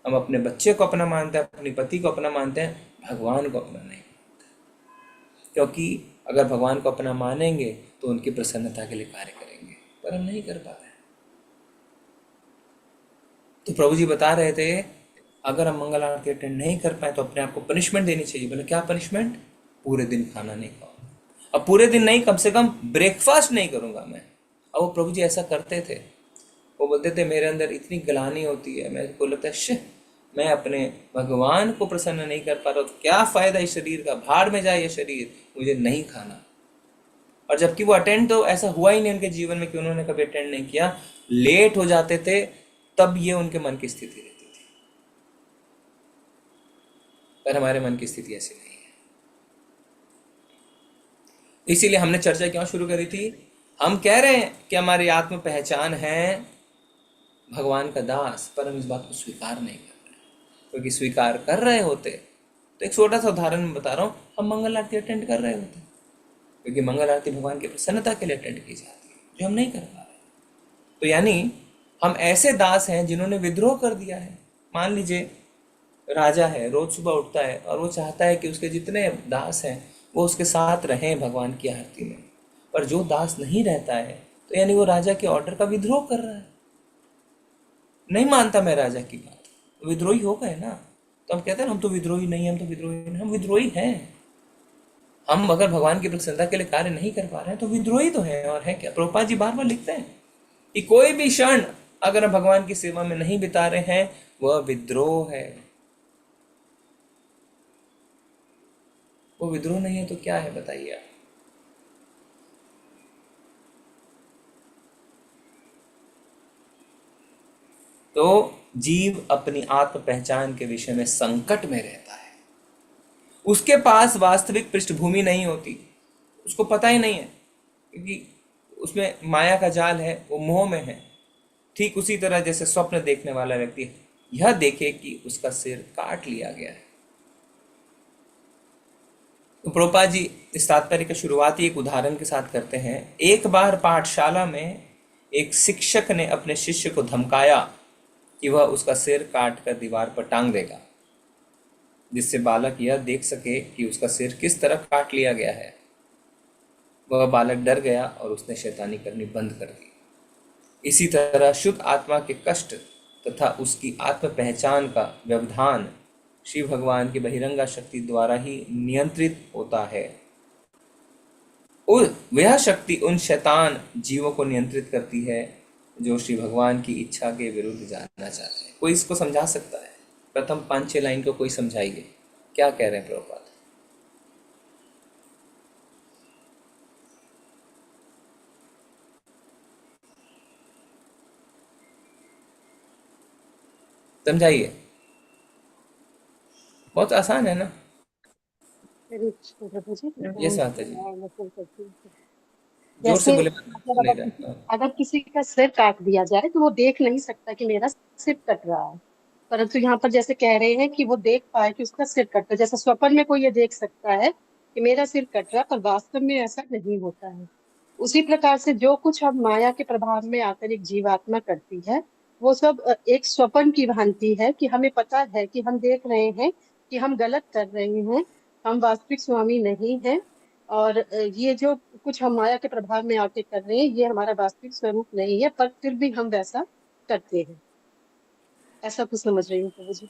Speaker 1: हम अपने बच्चे को अपना मानते हैं, अपने पति को अपना मानते हैं, भगवान को अपना नहीं मानते। क्योंकि अगर भगवान को अपना मानेंगे तो उनकी प्रसन्नता के लिए कार्य करेंगे, पर हम नहीं कर पा रहे। तो प्रभु जी बता रहे थे अगर हम मंगल आरती अटेंड नहीं कर पाए तो अपने आप को पनिशमेंट देनी चाहिए। बोले क्या पनिशमेंट? पूरे दिन खाना नहीं खाओ। अब पूरे दिन नहीं, कम से कम ब्रेकफास्ट नहीं करूंगा मैं। अब वो प्रभु जी ऐसा करते थे। वो बोलते थे मेरे अंदर इतनी गलानी होती है, मेरे को लगता है मैं अपने भगवान को प्रसन्न नहीं कर पा रहा, तो क्या फायदा इस शरीर का, भाड़ में जाए ये शरीर, मुझे नहीं खाना। और जबकि वो अटेंड तो ऐसा हुआ ही नहीं उनके जीवन में कि उन्होंने कभी अटेंड नहीं किया, लेट हो जाते थे, तब ये उनके मन की स्थिति रहती थी। पर हमारे मन की स्थिति ऐसी नहीं है। इसीलिए हमने चर्चा क्यों शुरू करी थी? हम कह रहे हैं कि हमारी आत्म पहचान है भगवान का दास, पर हम इस बात को स्वीकार नहीं कर रहे। क्योंकि स्वीकार कर रहे होते तो एक छोटा सा उदाहरण मैं बता रहा हूँ, हम मंगल आरती अटेंड कर रहे होते, क्योंकि मंगल आरती भगवान की प्रसन्नता के लिए अटेंड की जाती है, जो हम नहीं कर पा रहे। तो यानी हम ऐसे दास हैं जिन्होंने विद्रोह कर दिया है। मान लीजिए राजा है, रोज सुबह उठता है और वो चाहता है कि उसके जितने दास हैं वो उसके साथ रहें भगवान की आरती में, पर जो दास नहीं रहता है तो यानी वो राजा के ऑर्डर का विद्रोह कर रहा है। नहीं मानता मैं राजा की बात, विद्रोही हो गए ना। तो हम कहते हैं हम तो विद्रोही नहीं, हम तो विद्रोही नहीं, हम विद्रोही हैं। हम अगर भगवान की प्रसन्नता के लिए कार्य नहीं कर पा रहे हैं तो विद्रोही तो है। और है क्या? प्रभुपाद जी बार बार लिखते हैं कि कोई भी क्षण अगर हम भगवान की सेवा में नहीं बिता रहे हैं वह विद्रोह है। वो विद्रोह नहीं है तो क्या है बताइए आप? तो जीव अपनी आत्म पहचान के विषय में संकट में रहता है। उसके पास वास्तविक पृष्ठभूमि नहीं होती, उसको पता ही नहीं है, क्योंकि उसमें माया का जाल है, वो मोह में है। ठीक उसी तरह जैसे स्वप्न देखने वाला व्यक्ति यह देखे कि उसका सिर काट लिया गया है। तो प्रभुपाद जी इस तात्पर्य की शुरुआत एक उदाहरण के साथ करते हैं। एक बार पाठशाला में एक शिक्षक ने अपने शिष्य को धमकाया कि वह उसका सिर काट कर दीवार पर टांग देगा, जिससे बालक यह देख सके कि उसका सिर किस तरह काट लिया गया है। वह बालक डर गया और उसने शैतानी करनी बंद कर दी। इसी तरह शुद्ध आत्मा के कष्ट तथा उसकी आत्म पहचान का व्यवधान श्री भगवान की बहिरंगा शक्ति द्वारा ही नियंत्रित होता है। वह शक्ति उन शैतान जीवों को नियंत्रित करती है जो श्री भगवान की इच्छा के विरुद्ध जाना चाहते हैं। कोई इसको समझा सकता है? प्रथम 5-6 लाइन को कोई समझाइए, क्या कह रहे हैं प्रभुपाद? समझाइए, बहुत आसान है ना? ये माता जी जोर से
Speaker 6: जैसे
Speaker 1: बोले,
Speaker 6: मतलब
Speaker 1: नहीं रहा।
Speaker 6: अगर किसी का सिर काट दिया जाए तो वो देख नहीं सकता कि मेरा सिर कट रहा है, परंतु यहाँ पर जैसे कह रहे हैं कि वो देख पाए कि उसका सिर कट रहा है। जैसे स्वप्न में कोई ये देख सकता है कि मेरा सिर कट रहा है, पर वास्तव में ऐसा नहीं होता है। उसी प्रकार से जो कुछ हम माया के प्रभाव में आकर एक जीवात्मा करती है, वो सब एक स्वप्न की भांति है कि हमें पता है कि हम देख रहे हैं कि हम गलत कर रहे हैं, हम वास्तविक स्वामी नहीं हैं, और ये जो कुछ हम माया के प्रभाव में आके कर रहे हैं ये हमारा वास्तविक स्वरूप नहीं है, पर फिर भी हम वैसा करते हैं। ऐसा कुछ समझ रही हूँ प्रभु जी।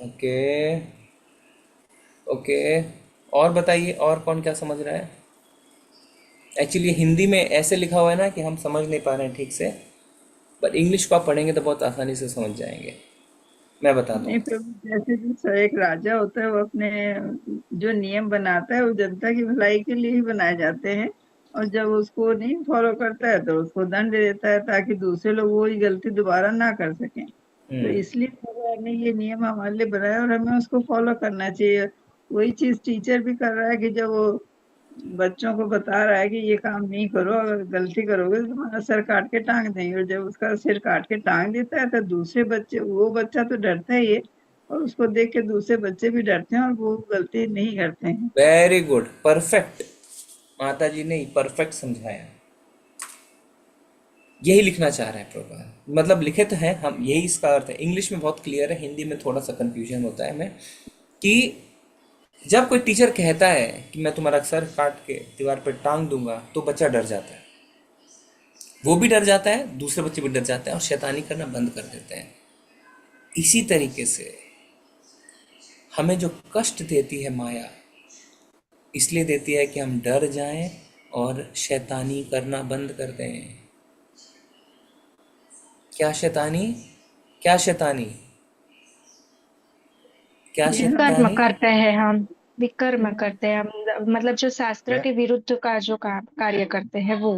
Speaker 1: ओके ओके, और बताइए, और कौन क्या समझ रहा है? एक्चुअली हिंदी में ऐसे लिखा हुआ है ना कि हम समझ नहीं पा रहे हैं ठीक से, बट इंग्लिश को आप पढ़ेंगे तो बहुत आसानी से समझ जाएंगे। मैं बताता
Speaker 10: नहीं
Speaker 1: हूँ।
Speaker 10: प्रभु, जैसे जो एक राजा होता है वो अपने जो नियम बनाता है वो जनता की भलाई के लिए ही बनाए जाते हैं, और जब उसको नहीं फॉलो करता है तो उसको दंड देता है ताकि दूसरे लोग वही गलती दोबारा ना कर सकें। तो इसलिए भगवान ने ये नियम हमारे लिए बनाया और हमें उसको फॉलो करना चाहिए। वही चीज टीचर भी कर रहा है कि जब वो बच्चों को बता रहा है कि ये काम नहीं करो, अगर गलती करोगे तो तुम्हारा सर काट के टांग देंगे, और जब उसका सिर काट के टांग देता है तो दूसरे बच्चे, वो बच्चा तो डरता ही है और उसको देख के दूसरे बच्चे भी डरते हैं और वो गलती नहीं करते हैं।
Speaker 1: Very good, perfect. माता जी ने परफेक्ट समझाया, यही लिखना चाह रहे हैं प्रभुपाद। मतलब लिखे तो है हम, यही इसका अर्थ है। इंग्लिश में बहुत क्लियर है, हिंदी में थोड़ा सा कंफ्यूजन होता है हमें कि जब कोई टीचर कहता है कि मैं तुम्हारा सर काट के दीवार पर टांग दूंगा तो बच्चा डर जाता है, वो भी डर जाता है, दूसरे बच्चे भी डर जाते हैं और शैतानी करना बंद कर देते हैं। इसी तरीके से हमें जो कष्ट देती है माया, इसलिए देती है कि हम डर जाएं और शैतानी करना बंद कर दें। क्या शैतानी? क्या शैतानी? क्या
Speaker 5: कर्म
Speaker 1: शैतानी?
Speaker 5: करते हैं हम, विकर्म करते हैं हम, मतलब जो शास्त्र के विरुद्ध का जो कार्य करते हैं वो।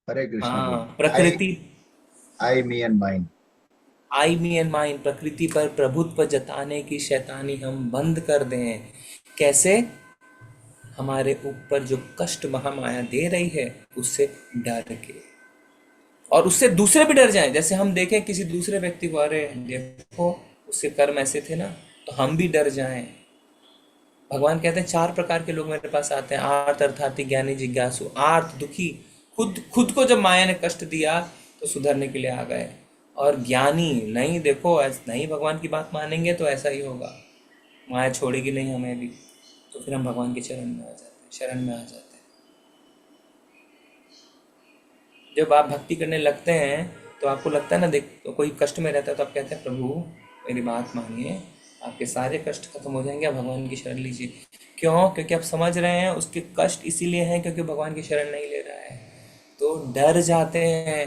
Speaker 4: हरे कृष्ण
Speaker 1: हाँ,
Speaker 4: जी।
Speaker 1: प्रकृति,
Speaker 4: I me and mine,
Speaker 1: I me and mine, प्रकृति पर प्रभुत्व जताने की शैतानी हम बंद कर दें। कैसे? हमारे ऊपर जो कष्ट महामाया दे रही है उससे डर के, और उससे दूसरे भी डर जाएं। जैसे हम देखें किसी दूसरे व्यक्ति को, अरे देखो उसके कर्म ऐसे थे ना, तो हम भी डर जाएं। भगवान कहते हैं 4 प्रकार के लोग मेरे पास आते हैं, आर्त, अर्थार्थी, ज्ञानी, जिज्ञासु। आर्त, दुखी, खुद को जब माया ने कष्ट दिया तो सुधरने के लिए आ गए, और ज्ञानी, नहीं देखो नहीं भगवान की बात मानेंगे तो ऐसा ही होगा, माया छोड़ेगी नहीं हमें भी, तो फिर हम भगवान के शरण में आ जाते हैं। जब आप भक्ति करने लगते हैं तो आपको लगता है ना, देख तो कोई कष्ट में रहता है तो आप कहते हैं प्रभु मेरी बात मानिए, आपके सारे कष्ट खत्म हो जाएंगे, आप भगवान की शरण लीजिए। क्यों? क्योंकि आप समझ रहे हैं उसके कष्ट इसीलिए हैं क्योंकि भगवान की शरण नहीं ले रहा है, तो डर जाते हैं।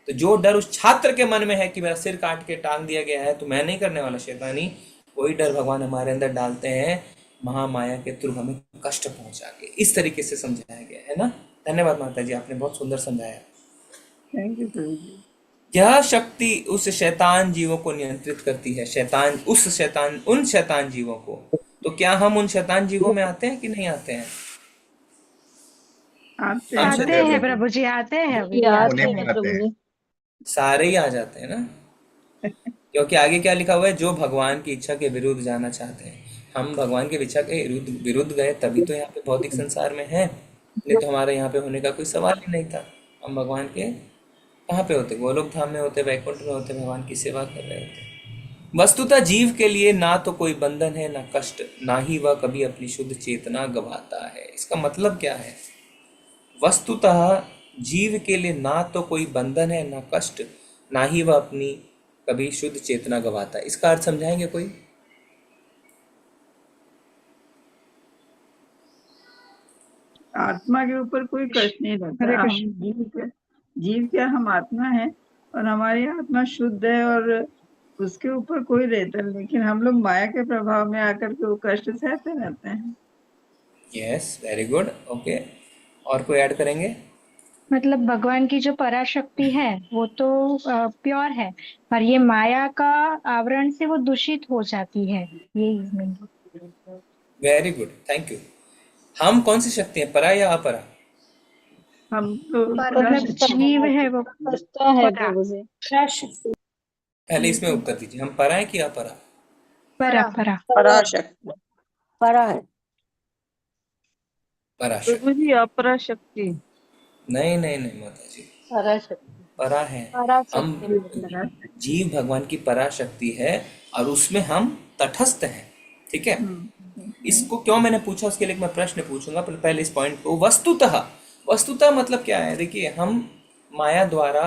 Speaker 1: तो जो डर उस छात्र के मन में है कि मेरा सिर काट के टांग दिया गया है तो मैं नहीं करने वाला शैतानी, वही डर भगवान हमारे अंदर डालते हैं महामाया के थ्रू, हमें कष्ट पहुंचा के। इस तरीके से समझाया गया है ना। धन्यवाद माता जी, आपने बहुत सुंदर समझाया।
Speaker 10: थैंक यू प्रभु जी।
Speaker 1: यह शक्ति उस शैतान जीवों को नियंत्रित करती है, उन शैतान जीवों को। तो क्या हम उन शैतान जीवों में आते हैं कि नहीं आते हैं?
Speaker 10: आते
Speaker 5: हैं प्रभु जी, आते हैं अभी।
Speaker 1: सारे ही आ जाते हैं ना, क्योंकि आगे क्या लिखा हुआ है, जो भगवान की इच्छा के विरुद्ध जाना चाहते हैं। हम भगवान की इच्छा के विरुद्ध गए तभी तो यहाँ पे भौतिक संसार में है, नहीं तो हमारे यहाँ पे होने का कोई सवाल ही नहीं था। हम भगवान के कहाँ पे होते? गोलोक धाम में होते, वैकुंठ में होते, भगवान की सेवा कर रहे होते। वस्तुतः जीव के लिए ना तो कोई बंधन है ना कष्ट, ना ही वह कभी अपनी शुद्ध चेतना गवाता है। इसका मतलब क्या है? वस्तुतः जीव के लिए ना तो कोई बंधन है ना कष्ट, ना ही वह अपनी कभी शुद्ध चेतना गवाता है। इसका अर्थ समझाएंगे कोई?
Speaker 10: आत्मा के ऊपर कोई कष्ट नहीं रहता।
Speaker 5: हरे
Speaker 10: हम
Speaker 5: कृष्ण।
Speaker 10: जीव क्या, हम आत्मा है और हमारी आत्मा शुद्ध है और उसके ऊपर कोई रहता नहीं, लेकिन हम लोग माया के प्रभाव में आकर के वो कष्ट सहते रहते हैं।
Speaker 1: Yes, very good, okay. और कोई ऐड करेंगे?
Speaker 5: मतलब भगवान की जो पराशक्ति है वो तो प्योर है, पर ये माया का आवरण से वो दूषित हो जाती है, ये mean।
Speaker 1: Very good, thank you. हम कौन सी शक्ति है, परा या अपरा?
Speaker 10: हम तो
Speaker 5: मतलब जीव है वो
Speaker 7: पता है
Speaker 5: परा,
Speaker 7: प्रभु जी।
Speaker 1: पहले इसमें उत्तर दीजिए, हम परा है कि अपरा?
Speaker 5: परा परा
Speaker 3: पराशक्ति परा है।
Speaker 1: पराशक्ति?
Speaker 7: प्रभु जी अपराशक्ति।
Speaker 1: नहीं नहीं नहीं माता जी,
Speaker 3: पराशक्ति
Speaker 1: परा है। हम जीव भगवान की पराशक्ति है और उसमें हम तटस्थ हैं, ठीक है। इसको क्यों मैंने पूछा उसके लिए मैं प्रश्न पूछूंगा, पहले इस पॉइंट को। वस्तुतः मतलब क्या है? देखिए, हम माया द्वारा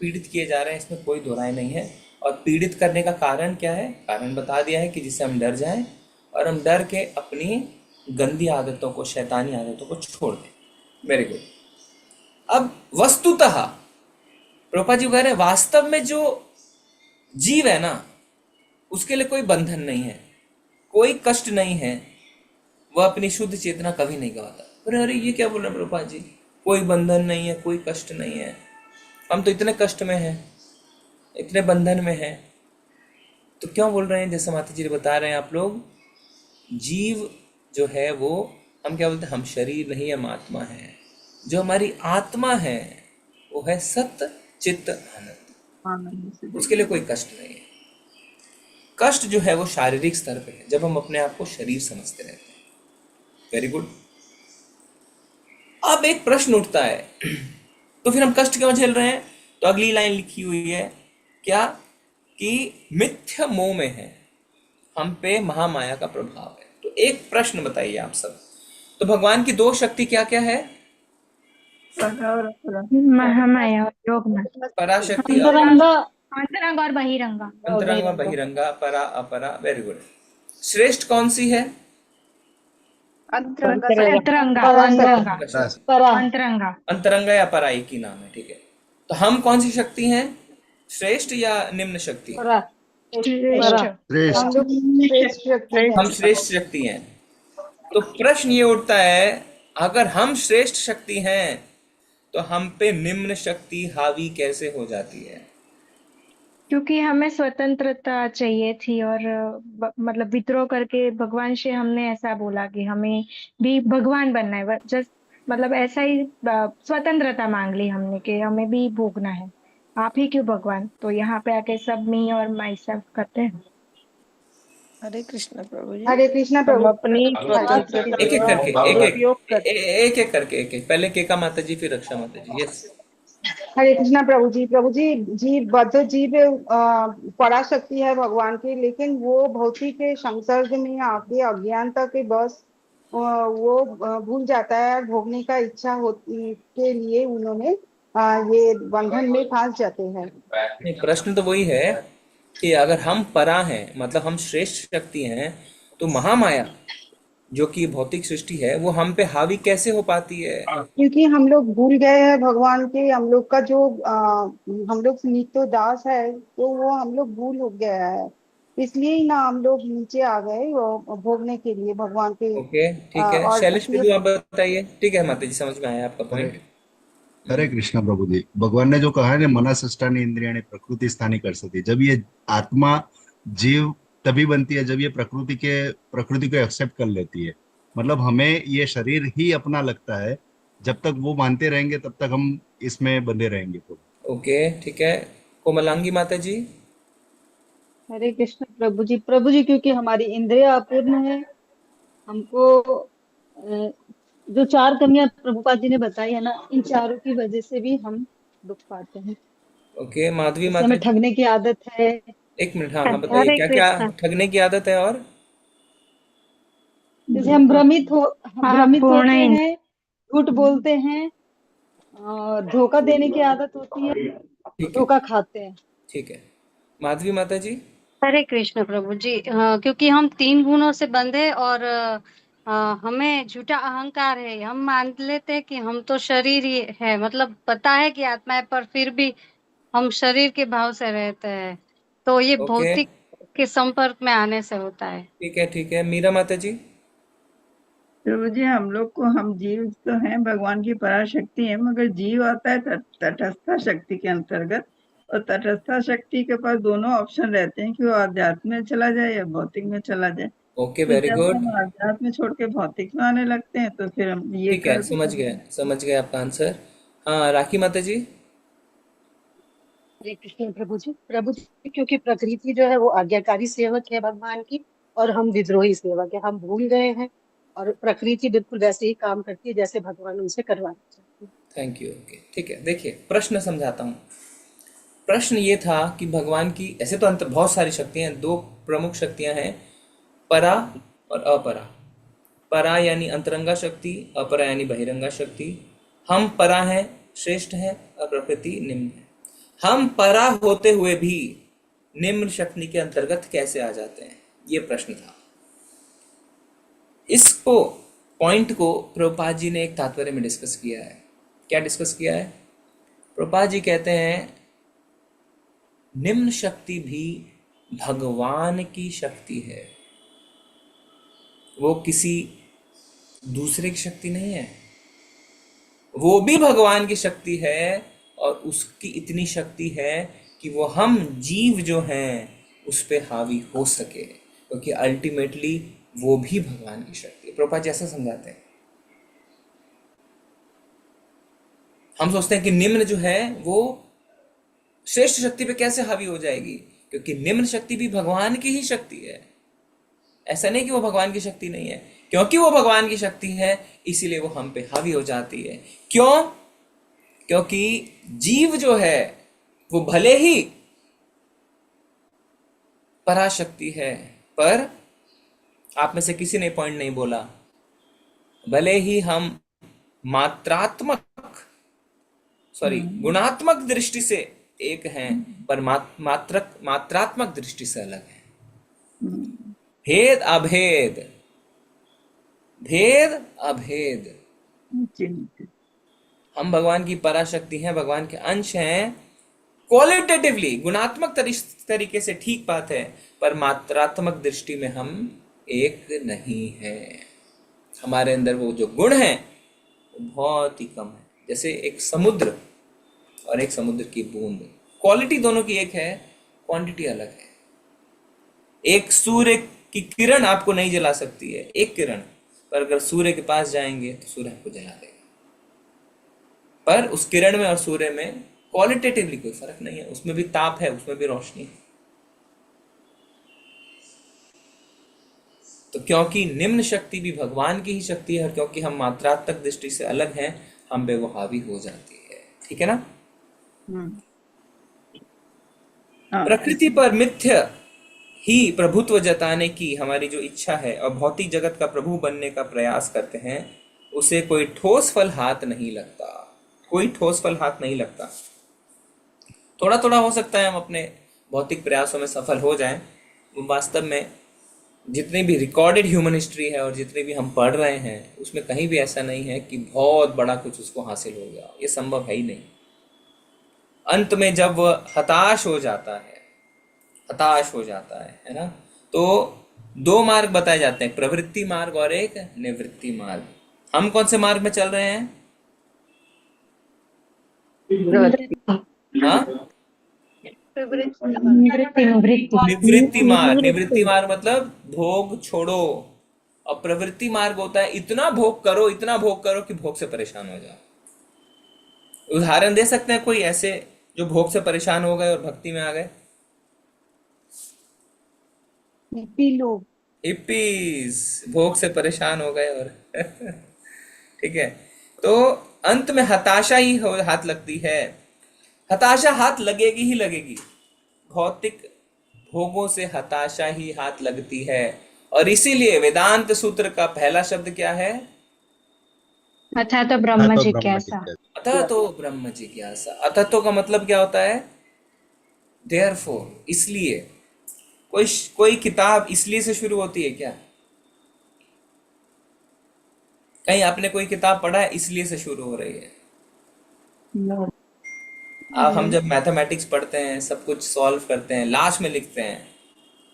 Speaker 1: पीड़ित किए जा रहे हैं, इसमें कोई दो राय नहीं है। और पीड़ित करने का कारण क्या है? कारण बता दिया है कि जिससे हम डर जाएं और हम डर के अपनी गंदी आदतों को, शैतानी आदतों को छोड़ दें। Very good. अब वस्तुतः प्रभुपाद जी कह रहे हैं, वास्तव में जो जीव है ना, उसके लिए कोई बंधन नहीं है, कोई कष्ट नहीं है, वह अपनी शुद्ध चेतना कभी नहीं गवाता। अरे ये क्या बोल रहे हैं प्रभुपाद जी? कोई बंधन नहीं है, कोई कष्ट नहीं है, हम तो इतने कष्ट में हैं, इतने बंधन में हैं, तो क्यों बोल रहे हैं? जैसे माता जी बता रहे हैं, आप लोग, जीव जो है वो, हम क्या बोलते हैं, हम शरीर नहीं, हम आत्मा है। जो हमारी आत्मा है वो है सत्य चित्त आनंद, उसके लिए कोई कष्ट नहीं है। कष्ट जो है वो शारीरिक स्तर पे है, जब हम अपने आप को शरीर समझते रहते हैं। Very good. अब एक प्रश्न उठता है, तो फिर हम कष्ट क्यों झेल रहे हैं? तो अगली लाइन लिखी हुई है क्या? कि मिथ्या मोह में है, हम पे महामाया का प्रभाव है। तो एक प्रश्न बताइए आप सब, तो भगवान की दो शक्ति क्या क्या है?
Speaker 5: महामाया और योग में
Speaker 1: पराशक्ति और
Speaker 5: अंतरंग और बहिरंगा।
Speaker 1: अंतरंग और बहिरंगा, परा अपरा। Very good. श्रेष्ठ कौन सी है? अंतरंगा या परा, एक ही नाम है, ठीक है। तो हम कौन सी शक्ति हैं, श्रेष्ठ या निम्न शक्ति? हम श्रेष्ठ शक्ति हैं। तो प्रश्न ये उठता है, अगर हम श्रेष्ठ शक्ति हैं तो हम पे निम्न शक्ति हावी कैसे हो जाती है?
Speaker 5: क्योंकि हमें स्वतंत्रता चाहिए थी और मतलब विद्रोह करके भगवान से हमने ऐसा बोला कि हमें भी भगवान बनना है, जस्ट मतलब ऐसा ही स्वतंत्रता मांग ली हमने कि हमें भी भोगना है, आप ही क्यों भगवान। तो यहाँ पे आके सब मी और माई सेल्फ करते हैं।
Speaker 3: हरे कृष्ण प्रभु जी।
Speaker 7: हरे कृष्णा प्रभु।
Speaker 3: अपनी स्वतंत्रता
Speaker 1: एक एक करके
Speaker 3: उपयोग
Speaker 1: एक पहले केका माता जी, फिर रक्षा माता जी। यस,
Speaker 7: हरे कृष्णा प्रभु जी जीव बद्ध जीव पराशक्ति है भगवान की, लेकिन वो भौतिक के संसर्ग में आके अज्ञानता के बस वो भूल जाता है, भोगने का इच्छा होती के लिए उन्होंने ये बंधन में फंस जाते हैं।
Speaker 1: प्रश्न तो वही है कि अगर हम परा हैं, मतलब हम श्रेष्ठ शक्ति हैं, तो महामाया जो कि भौतिक सृष्टि है वो हम पे हावी कैसे हो पाती है?
Speaker 7: क्योंकि हम लोग भूल गए हैं भगवान के, हम लोग का जो हम लोग नित्य दास है, तो वो हम लोग भूल हो गया है, इसलिए ही ना हम लोग नीचे आ गए भोगने के लिए भगवान के।
Speaker 1: ओके, ठीक है। शैलेश प्रभु आप बताइए। ठीक है माता जी, समझ में आया आपका पॉइंट।
Speaker 4: हरे कृष्णा प्रभु जी। भगवान ने जो कहा है ना, मनसष्टानि इंद्रियाणि प्रकृति स्थानी कर सकती, जब ये आत्मा जीव तभी बनती है जब ये प्रकृति को एक्सेप्ट कर लेती है। मतलब हमें ये शरीर ही अपना लगता है, जब तक वो मानते रहेंगे तब तक हम इसमें बंधे रहेंगे।
Speaker 1: ओके, ठीक है। कोमलांगी माता जी।
Speaker 7: हरे कृष्ण प्रभु जी क्योंकि हमारी इंद्रिया अपूर्ण है, हमको जो चार कमियां प्रभुपाद जी ने बताई है ना, इन चारों की वजह से भी हम दुख पाते हैं।
Speaker 1: ओके, माधवी माता
Speaker 7: हमें ठगने की आदत है।
Speaker 1: एक मिनट, हाँ बताइए, क्या क्या ठगने की आदत है? और
Speaker 7: जैसे हम भ्रमित होते हैं, झूठ बोलते हैं,
Speaker 11: धोखा देने की आदत होती है,
Speaker 1: ठीक है,
Speaker 11: धोखा खाते हैं।
Speaker 1: ठीक है। माधवी माता जी।
Speaker 12: हरे कृष्ण प्रभु जी। क्योंकि हम 3 गुणों से बंधे और हमें झूठा अहंकार है। हम मान लेते हैं कि हम तो शरीर ही है, मतलब पता है कि आत्मा है, पर फिर भी हम शरीर के भाव से रहते हैं। तो ये
Speaker 1: ओके,
Speaker 12: भौतिक के संपर्क में आने से होता है।
Speaker 1: ठीक है, ठीक है। मीरा माता जी।
Speaker 10: प्रभु जी, हम लोग को, हम जीव तो हैं, भगवान की पराशक्ति है, मगर जीव आता है तटस्था शक्ति के अंतर्गत। और तटस्था शक्ति के पास दोनों ऑप्शन रहते हैं कि वो आध्यात्म में चला जाए या भौतिक में चला जाए।
Speaker 1: ओके,
Speaker 10: तो
Speaker 1: वेरी
Speaker 10: जब
Speaker 1: गुड।
Speaker 10: हम आध्यात्म में छोड़ के भौतिक में आने लगते हैं तो फिर हम ये
Speaker 1: ठीक है,
Speaker 10: कर्म करते
Speaker 1: समझ गए आपका आंसर। हाँ, राखी माता जी।
Speaker 13: हरे कृष्ण प्रभु जी। प्रभु जी, क्योंकि प्रकृति जो है वो आज्ञाकारी सेवक है भगवान की, और हम विद्रोही सेवक है। हम भूल गए हैं, और प्रकृति बिल्कुल वैसे ही काम करती है जैसे भगवान उनसे करवाना चाहते हैं।
Speaker 1: Thank you. ओके, ठीक है। देखिए, प्रश्न समझाता हूँ। प्रश्न ये था कि भगवान की ऐसे तो बहुत सारी शक्तियाँ हैं, 2 प्रमुख शक्तियाँ हैं, परा और अपरा। परा यानी अंतरंगा शक्ति, अपरा यानी बहिरंगा शक्ति। हम परा हैं, श्रेष्ठ हैं, और प्रकृति निम्न है। हम परा होते हुए भी निम्न शक्ति के अंतर्गत कैसे आ जाते हैं, ये प्रश्न था। इसको पॉइंट को प्रभुपाद जी ने एक तात्पर्य में डिस्कस किया है। क्या डिस्कस किया है? प्रभुपाद जी कहते हैं निम्न शक्ति भी भगवान की शक्ति है, वो किसी दूसरे की शक्ति नहीं है। वो भी भगवान की शक्ति है, और उसकी इतनी शक्ति है कि वो हम जीव जो हैं उस पे हावी हो सके, क्योंकि अल्टीमेटली वो भी भगवान की शक्ति है। प्रभुपाद जी ऐसा समझाते हैं। हम सोचते हैं कि निम्न जो है वो श्रेष्ठ शक्ति पे कैसे हावी हो जाएगी, क्योंकि निम्न शक्ति भी भगवान की ही शक्ति है। ऐसा नहीं कि वो भगवान की शक्ति नहीं है, क्योंकि वो भगवान की शक्ति है इसीलिए वो हम पे हावी हो जाती है। क्यों? क्योंकि जीव जो है वो भले ही पराशक्ति है, पर आप में से किसी ने पॉइंट नहीं बोला, भले ही हम गुणात्मक दृष्टि से एक हैं, पर मात्रात्मक दृष्टि से अलग है। भेद अभेद, भेद अभेद। हम भगवान की पराशक्ति हैं, भगवान के अंश हैं। क्वालिटेटिवली, गुणात्मक तरीके से ठीक बात है, पर मात्रात्मक दृष्टि में हम एक नहीं है। हमारे अंदर वो जो गुण हैं वो बहुत ही कम है। जैसे एक समुद्र और एक समुद्र की बूंद, क्वालिटी दोनों की एक है, क्वांटिटी अलग है। एक सूर्य की किरण आपको नहीं जला सकती है, एक किरण, पर अगर सूर्य के पास जाएंगे तो सूर्य आपको जला देगा। पर उस किरण में और सूर्य में क्वालिटेटिवली कोई फर्क नहीं है, उसमें भी ताप है, उसमें भी रोशनी है। तो क्योंकि निम्न शक्ति भी भगवान की ही शक्ति है, और क्योंकि हम मात्रात्मक दृष्टि से अलग हैं, हम पे वो हावी हो जाती है। ठीक है ना? प्रकृति पर मिथ्य ही प्रभुत्व जताने की हमारी जो इच्छा है और भौतिक जगत का प्रभु बनने का प्रयास करते हैं, उसे कोई ठोस फल हाथ नहीं लगता। कोई ठोस फल हाथ नहीं लगता। थोड़ा थोड़ा हो सकता है हम अपने भौतिक प्रयासों में सफल हो जाएं। वास्तव में जितनी भी रिकॉर्डेड ह्यूमन हिस्ट्री है और जितनी भी हम पढ़ रहे हैं, उसमें कहीं भी ऐसा नहीं है कि बहुत बड़ा कुछ उसको हासिल हो गया। ये संभव है ही नहीं। अंत में जब वह हताश हो जाता है ना, तो 2 मार्ग बताए जाते हैं, प्रवृत्ति मार्ग और एक निवृत्ति मार्ग। हम कौन से मार्ग में चल रहे हैं? हाँ, निवृत्ति मार्ग। निवृत्ति मार्ग मतलब भोग छोड़ो, और प्रवृत्ति मार्ग होता है इतना भोग करो कि भोग से परेशान हो जाओ। उदाहरण दे सकते हैं कोई ऐसे जो भोग से परेशान हो गए और भक्ति में आ गए? हिप्पीज भोग से परेशान हो गए और ठीक है। तो अंत में हताशा ही हाथ लगती है। हताशा हाथ लगेगी ही लगेगी। भौतिक भोगों से हताशा ही हाथ लगती है, और इसीलिए वेदांत सूत्र का पहला शब्द क्या है?
Speaker 5: अथा तो ब्रह्म जिज्ञासा।
Speaker 1: अथ अतः तो ब्रह्म जिज्ञासा। अतः तो का मतलब क्या होता है? देयरफॉर, इसलिए। कोई किताब इसलिए से शुरू होती है क्या? कहीं आपने कोई किताब पढ़ा है इसलिए से शुरू हो रही है? अब हम जब मैथमेटिक्स पढ़ते हैं, सब कुछ सॉल्व करते हैं, लास्ट में लिखते हैं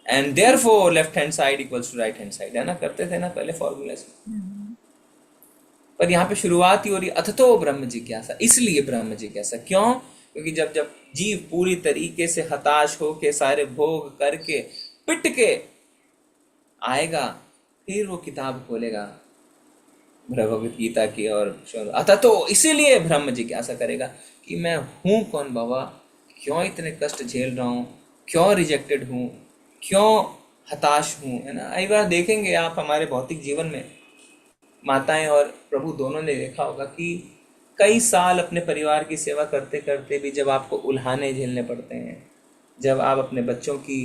Speaker 1: and therefore left hand side equals to right hand side, है ना? करते थे ना पहले फॉर्मूले से। पर यहाँ पे शुरुआत ही हो रही है अथतो ब्रह्म जिज्ञासा, इसलिए ब्रह्म जिज्ञासा। क्यों? क्योंकि जब जीव पूरी तरीके से हताश होके सारे भोग करके पिट के आएगा, फिर वो किताब खोलेगा भगवत गीता की और अतः तो इसीलिए ब्रह्म जिज्ञासा करेगा कि मैं हूँ कौन बाबा, क्यों इतने कष्ट झेल रहा हूँ, क्यों रिजेक्टेड हूँ, क्यों हताश हूँ, है ना? कई बार देखेंगे आप हमारे भौतिक जीवन में, माताएं और प्रभु दोनों ने देखा होगा कि कई साल अपने परिवार की सेवा करते करते भी जब आपको उल्हाने झेलने पड़ते हैं, जब आप अपने बच्चों की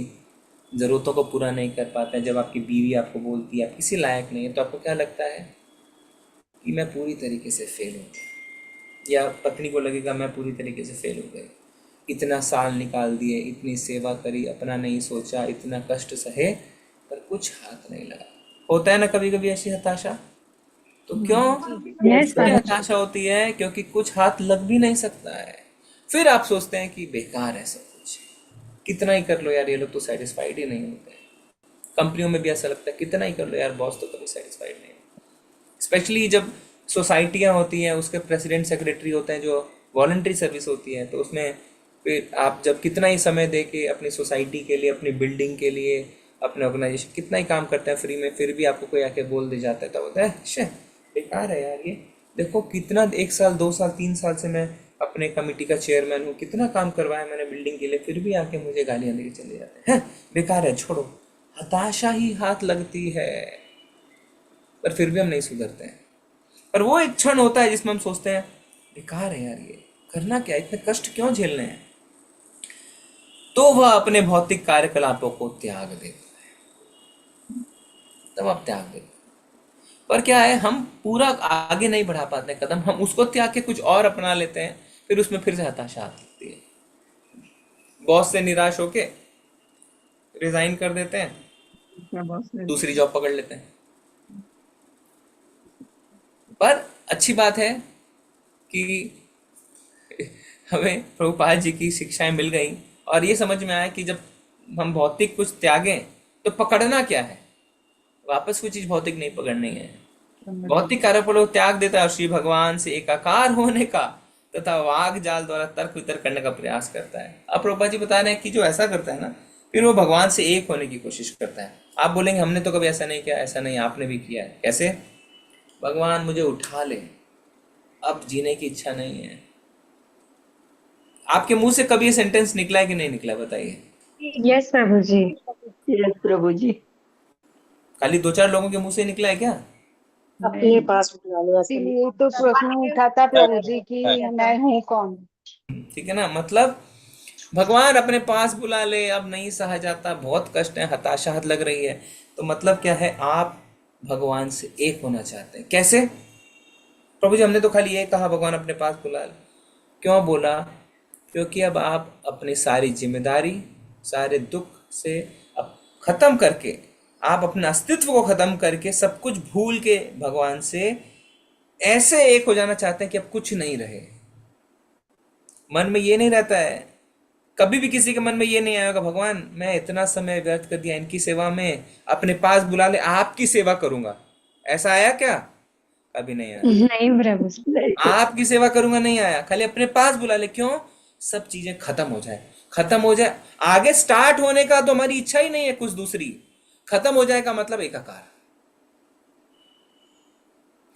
Speaker 1: ज़रूरतों को पूरा नहीं कर पाते हैं, जब आपकी बीवी आपको बोलती है आप किसी लायक नहीं है, तो आपको क्या लगता है कि मैं पूरी तरीके से फेल हूँ, या पत्नी को लगेगा मैं पूरी तरीके से फेल हो गई, इतना साल निकाल दिए, इतनी सेवा करी, अपना नहीं सोचा, इतना कष्ट सहे, पर कुछ हाथ नहीं लगा। होता है ना कभी कभी ऐसी हताशा? तो क्यों ऐसी हताशा होती है? क्योंकि कुछ हाथ लग भी नहीं सकता है। फिर आप सोचते हैं कि बेकार है सब कुछ, कितना ही कर लो यार, ये लोग तो सेटिस्फाइड ही नहीं होते। कंपनियों में भी ऐसा लगता है कितना ही कर लो यार, बॉस तो कभी सेटिस्फाइड नहीं होता। स्पेशली जब सोसाइटियाँ होती हैं, उसके प्रेसिडेंट सेक्रेटरी होते हैं, जो वॉलंटरी सर्विस होती है, तो उसमें फिर आप जब कितना ही समय दे के अपनी सोसाइटी के लिए, अपनी बिल्डिंग के लिए, अपने ऑर्गेनाइजेशन कितना ही काम करते हैं फ्री में, फिर भी आपको कोई आके बोल दे जाता है तो होता है शे बेकार है यार, ये देखो कितना 1 साल 2 साल 3 साल से मैं अपने कमेटी का चेयरमैन हूँ, कितना काम करवाया मैंने बिल्डिंग के लिए, फिर भी आके मुझे गालियाँ दे के चले जाते हैं, बेकार है, छोड़ो। हताशा ही हाथ लगती है, पर फिर भी हम नहीं सुधरते हैं। पर वो एक क्षण होता है जिसमें हम सोचते हैं बेकार है यार, ये करना क्या, इतने कष्ट क्यों झेलने हैं, तो वह अपने भौतिक कार्यकलापों को त्याग देता है, तब आप त्याग देते। पर क्या है, हम पूरा आगे नहीं बढ़ा पाते कदम, हम उसको त्याग के कुछ और अपना लेते हैं, फिर उसमें फिर से हताशा आती है। बॉस से निराश होके रिजाइन कर देते हैं, दूसरी जॉब पकड़ लेते हैं। पर अच्छी बात है कि हमें प्रभुपाद जी की शिक्षाएं मिल गई और ये समझ में आया कि जब हम भौतिक कुछ त्यागें तो पकड़ना क्या है, वापस कोई चीज भौतिक नहीं पकड़नी है। भौतिक कार्य पर लोग त्याग देता है, श्री भगवान से एकाकार होने का तथा वाग जाल द्वारा तर्क वितर्क करने का प्रयास करता है। अब प्रभुपाद जी बता रहे हैं कि जो ऐसा करता है ना, फिर वो भगवान से एक होने की कोशिश करता है। आप बोलेंगे हमने तो कभी ऐसा नहीं किया, ऐसा नहीं, आपने भी किया है। कैसे? भगवान मुझे उठा ले, अब जीने की इच्छा नहीं है। आपके मुंह से कभी ये सेंटेंस निकला है कि नहीं निकला, बताइए।
Speaker 5: यस प्रभु जी।
Speaker 10: यस प्रभु जी।
Speaker 1: खाली 2-4 लोगों के मुंह से निकला है क्या?
Speaker 13: अपने पास बुला लो, ऐसे नहीं।
Speaker 7: ये तो प्रश्न उठाता प्रभु जी कि मैं हूँ कौन।
Speaker 1: ठीक है ना, मतलब भगवान अपने पास बुला ले, अब नहीं सहा जाता, बहुत कष्ट है, हताशा हाथ लग रही है, तो मतलब क्या है, आप भगवान से एक होना चाहते हैं। कैसे? प्रभु जी हमने तो खाली ये कहा भगवान अपने पास बुला ले। क्यों बोला? क्योंकि अब आप अपनी सारी जिम्मेदारी, सारे दुख से अब खत्म करके, आप अपने अस्तित्व को खत्म करके, सब कुछ भूल के भगवान से ऐसे एक हो जाना चाहते हैं कि अब कुछ नहीं रहे। मन में ये नहीं रहता है, कभी भी किसी के मन में ये नहीं आएगा भगवान मैं इतना समय व्यर्थ कर दिया इनकी सेवा में, अपने पास बुला ले, आपकी सेवा करूंगा। ऐसा आया क्या? कभी नहीं आया।
Speaker 5: नहीं प्रभु,
Speaker 1: आपकी सेवा करूंगा नहीं आया, खाली अपने पास बुला ले। क्यों? सब चीजें खत्म हो जाए, खत्म हो जाए, आगे स्टार्ट होने का तो हमारी इच्छा ही नहीं है, कुछ दूसरी खत्म हो जाएगा मतलब एकाकार।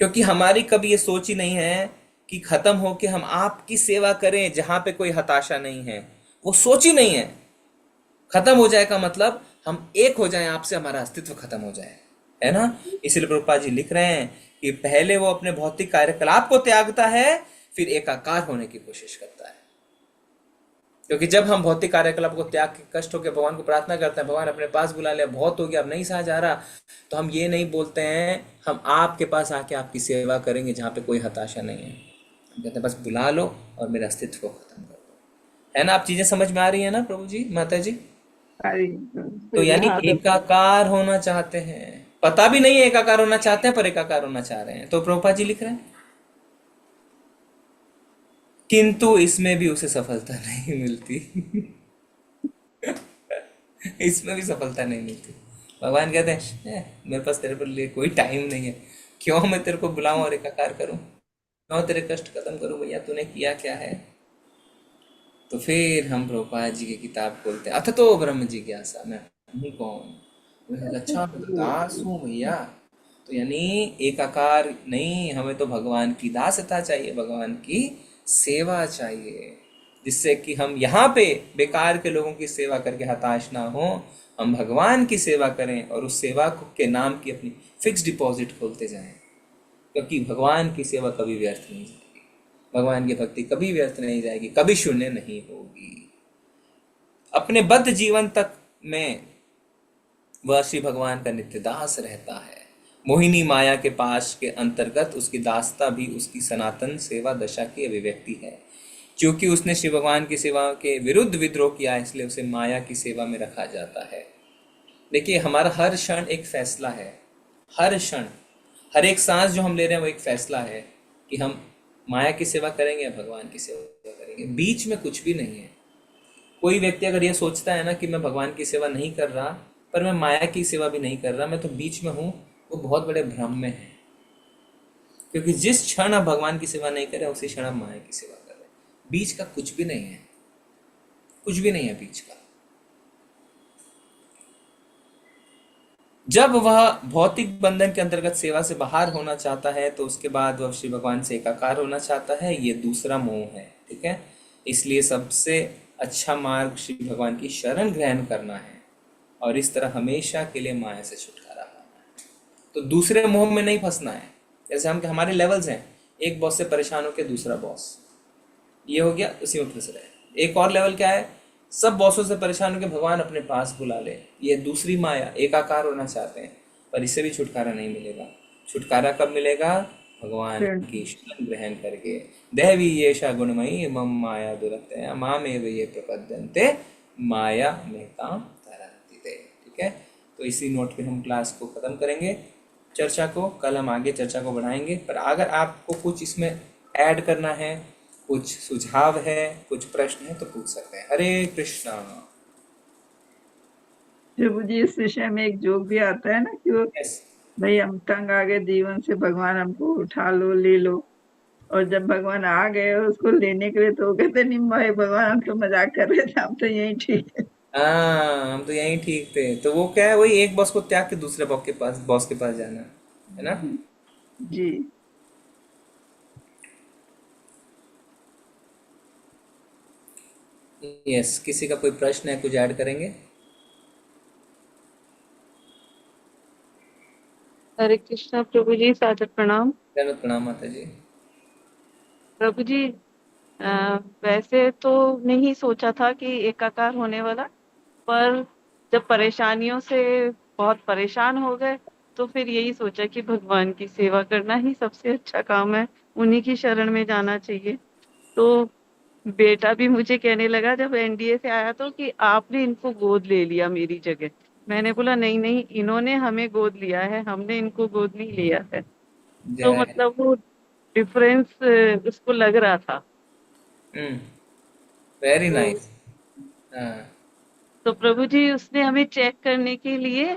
Speaker 1: क्योंकि हमारी कभी ये सोच ही नहीं है कि खत्म हो के हम आपकी सेवा करें जहां पे कोई हताशा नहीं है, वो सोच ही नहीं है। खत्म हो जाएगा मतलब हम एक हो जाएं आपसे, हमारा अस्तित्व खत्म हो जाए, है ना। इसलिए प्रभुपाद जी लिख रहे हैं कि पहले वो अपने भौतिक कार्यकलाप को त्यागता है, फिर एकाकार होने की कोशिश करता है। क्योंकि जब हम भौतिक कार्यकलाप को त्याग के कष्ट होकर भगवान को प्रार्थना करते हैं, भगवान अपने पास बुला लिया, बहुत हो गया, अब नहीं सहा जा रहा, तो हम ये नहीं बोलते हैं हम आपके पास आके आपकी सेवा करेंगे जहाँ पे कोई हताशा नहीं है। हम कहते हैं बस बुला लो और मेरे अस्तित्व को खत्म कर दो। है ना? आप चीजें समझ में आ रही है ना प्रभु जी, माता जी?
Speaker 10: अरे
Speaker 1: तो यानी
Speaker 10: हाँ, तो
Speaker 1: एकाकार होना चाहते हैं, पता भी नहीं है एकाकार होना चाहते हैं पर एकाकार होना चाह रहे हैं। तो प्रभुपाद जी लिख रहे हैं किंतु इसमें भी उसे सफलता नहीं मिलती। इसमें भी सफलता नहीं मिलती। भगवान कहते हैं मेरे पास तेरे पर लिए कोई टाइम नहीं है, क्यों मैं तेरे को बुलाऊं और एकाकार करूं, क्यों तेरे कष्ट खत्म करूं भैया, तूने किया क्या है? तो फिर हम प्रभुपाद जी की किताब खोलते हैं, अथ तो ब्रह्म जिज्ञासा, मैं हूँ कौन? अच्छा मैं तो दास हूँ भैया। तो यानी एकाकार नहीं, हमें तो भगवान की दासता चाहिए, भगवान की सेवा चाहिए, जिससे कि हम यहाँ पे बेकार के लोगों की सेवा करके हताश ना हो, हम भगवान की सेवा करें और उस सेवा के नाम की अपनी फिक्स डिपॉजिट खोलते जाएं, क्योंकि भगवान की सेवा कभी व्यर्थ नहीं जाएगी, भगवान की भक्ति कभी व्यर्थ नहीं जाएगी, कभी शून्य नहीं होगी। अपने बद्ध जीवन तक में वह श्री भगवान का नित्य दास रहता है। मोहिनी माया के पाश के अंतर्गत उसकी दासता भी उसकी सनातन सेवा दशा की अभिव्यक्ति है। क्योंकि उसने श्री भगवान की सेवा के विरुद्ध विद्रोह किया, इसलिए उसे माया की सेवा में रखा जाता है। देखिए, हमारा हर क्षण एक फैसला है, हर क्षण, हर एक सांस जो हम ले रहे हैं वो एक फैसला है कि हम माया की सेवा करेंगे या भगवान की सेवा करेंगे। बीच में कुछ भी नहीं है। कोई व्यक्ति अगर ये सोचता है ना कि मैं भगवान की सेवा नहीं कर रहा पर मैं माया की सेवा भी नहीं कर रहा, मैं तो बीच में हूँ, वो बहुत बड़े भ्रम में है। क्योंकि जिस क्षण आप भगवान की सेवा नहीं कर रहे उसी क्षण आप माया की सेवा कर रहे हैं। बीच का कुछ भी नहीं है, कुछ भी नहीं है बीच का। जब वह भौतिक बंधन के अंतर्गत सेवा से बाहर होना चाहता है तो उसके बाद वह श्री भगवान से एकाकार होना चाहता है। ये दूसरा मोह है, ठीक है। इसलिए सबसे अच्छा मार्ग श्री भगवान की शरण ग्रहण करना है और इस तरह हमेशा के लिए माया से छुटकारा पाना है। तो दूसरे मोह में नहीं फंसना है। जैसे हम हमारे लेवल्स हैं, एक बॉस से परेशान होकर दूसरा बॉस, ये हो गया, उसी में फंस रहे। एक और लेवल क्या है, सब बॉसों से परेशान होकर भगवान अपने पास बुला ले, ये दूसरी माया, एकाकार होना चाहते हैं, पर इससे भी छुटकारा नहीं मिलेगा। छुटकारा कब मिलेगा? भगवान की शरण ग्रहण करके। दैवी येषा गुणमयी मम माया दुरत्यया मामेव ये प्रपद्यन्ते माया मेहताम तरन्ति ते। ठीक है, तो इसी नोट पे हम क्लास को ख़त्म करेंगे, चर्चा को। कल हम आगे चर्चा को बढ़ाएंगे, पर अगर आपको कुछ इसमें ऐड करना है, कुछ सुझाव है, कुछ प्रश्न है तो पूछ सकते हैं। हरे कृष्णा।
Speaker 10: प्रभु जी, इस विषय में एक जोक भी आता है ना कि वो भाई हम तंग आ गए जीवन से, भगवान हमको उठा लो, ले लो। और जब भगवान आ गए उसको लेने के लिए तो वो कहते नहीं भाई भगवान हम तो मजाक कर रहे थे, हम तो यही ठीक है।
Speaker 1: हाँ, हम तो यही ठीक थे। तो वो क्या है, वही एक बॉस को त्याग के दूसरे बॉस के पास जाना है ना।
Speaker 10: जी।
Speaker 1: यस, किसी का कोई प्रश्न है, कुछ ऐड करेंगे?
Speaker 14: हरे कृष्णा प्रभु जी, सादर प्रणाम।
Speaker 1: प्रणाम माता जी।
Speaker 14: प्रभु जी, वैसे तो नहीं सोचा था कि एकाकार होने वाला, पर जब परेशानियों से बहुत परेशान हो गए तो फिर यही सोचा कि भगवान की सेवा करना ही सबसे अच्छा काम है, उन्हीं की शरण में जाना चाहिए। तो बेटा भी मुझे कहने लगा जब एनडीए से आया तो कि आपने इनको गोद ले लिया मेरी जगह। मैंने बोला नहीं नहीं, इन्होंने हमें गोद लिया है, हमने इनको गोद नहीं लिया है। तो मतलब वो डिफरेंस उसको लग रहा था।
Speaker 1: वेरी
Speaker 14: तो
Speaker 1: नाइस।
Speaker 14: तो प्रभु जी उसने हमें चेक करने के लिए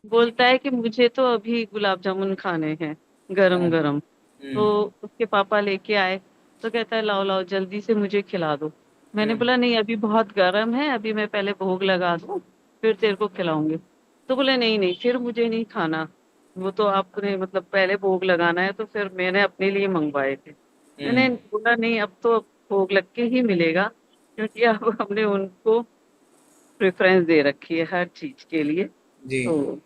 Speaker 14: बोलता है कि मुझे तो अभी गुलाब जामुन खाने हैं गरम गरम। तो उसके पापा लेके आए तो कहता है लाओ लाओ जल्दी से मुझे खिला दो। मैंने बोला नहीं अभी बहुत गर्म है, अभी मैं पहले भोग लगा दूं फिर तेरे को खिलाऊंगी। तो बोले नहीं नहीं फिर मुझे नहीं खाना, वो तो आपने मतलब पहले भोग लगाना है। तो फिर मैंने अपने लिए मंगवाए थे। मैंने बोला नहीं अब तो भोग लग के ही मिलेगा, क्योंकि अब हमने उनको प्रेफरेंस दे रखी है हर चीज के लिए। तो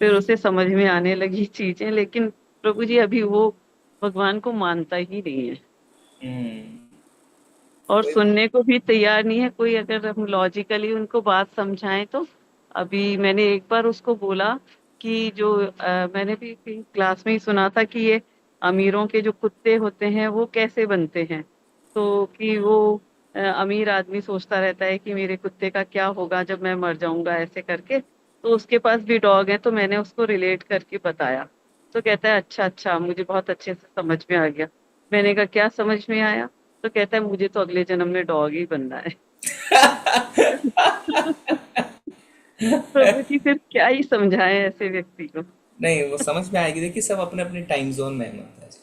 Speaker 14: फिर उसे समझ में आने लगी चीजें, लेकिन प्रभु जी अभी वो भगवान को मानता ही नहीं है और सुनने को भी तैयार नहीं है कोई। अगर हम लॉजिकली उनको बात समझाएं तो अभी मैंने एक बार उसको बोला कि जो मैंने भी क्लास में ही सुना था कि ये अमीरों के जो कुत्ते होते हैं वो कैसे बनते हैं। तो कि वो अमीर आदमी सोचता रहता है कि मेरे कुत्ते का क्या होगा जब मैं मर जाऊंगा, ऐसे करके। तो उसके पास भी डॉग है, तो मैंने उसको रिलेट करके बताया। तो कहता है अच्छा अच्छा, मुझे बहुत अच्छे से समझ में आ गया। मैंने कहा क्या समझ में आया? तो कहता है मुझे तो अगले जन्म में डॉग ही बनना है। प्रभु जी फिर क्या ही समझाएं ऐसे व्यक्ति को।
Speaker 1: नहीं, वो समझ में आएगी। देखिए, सब अपने अपने टाइम जोन में है माता जी,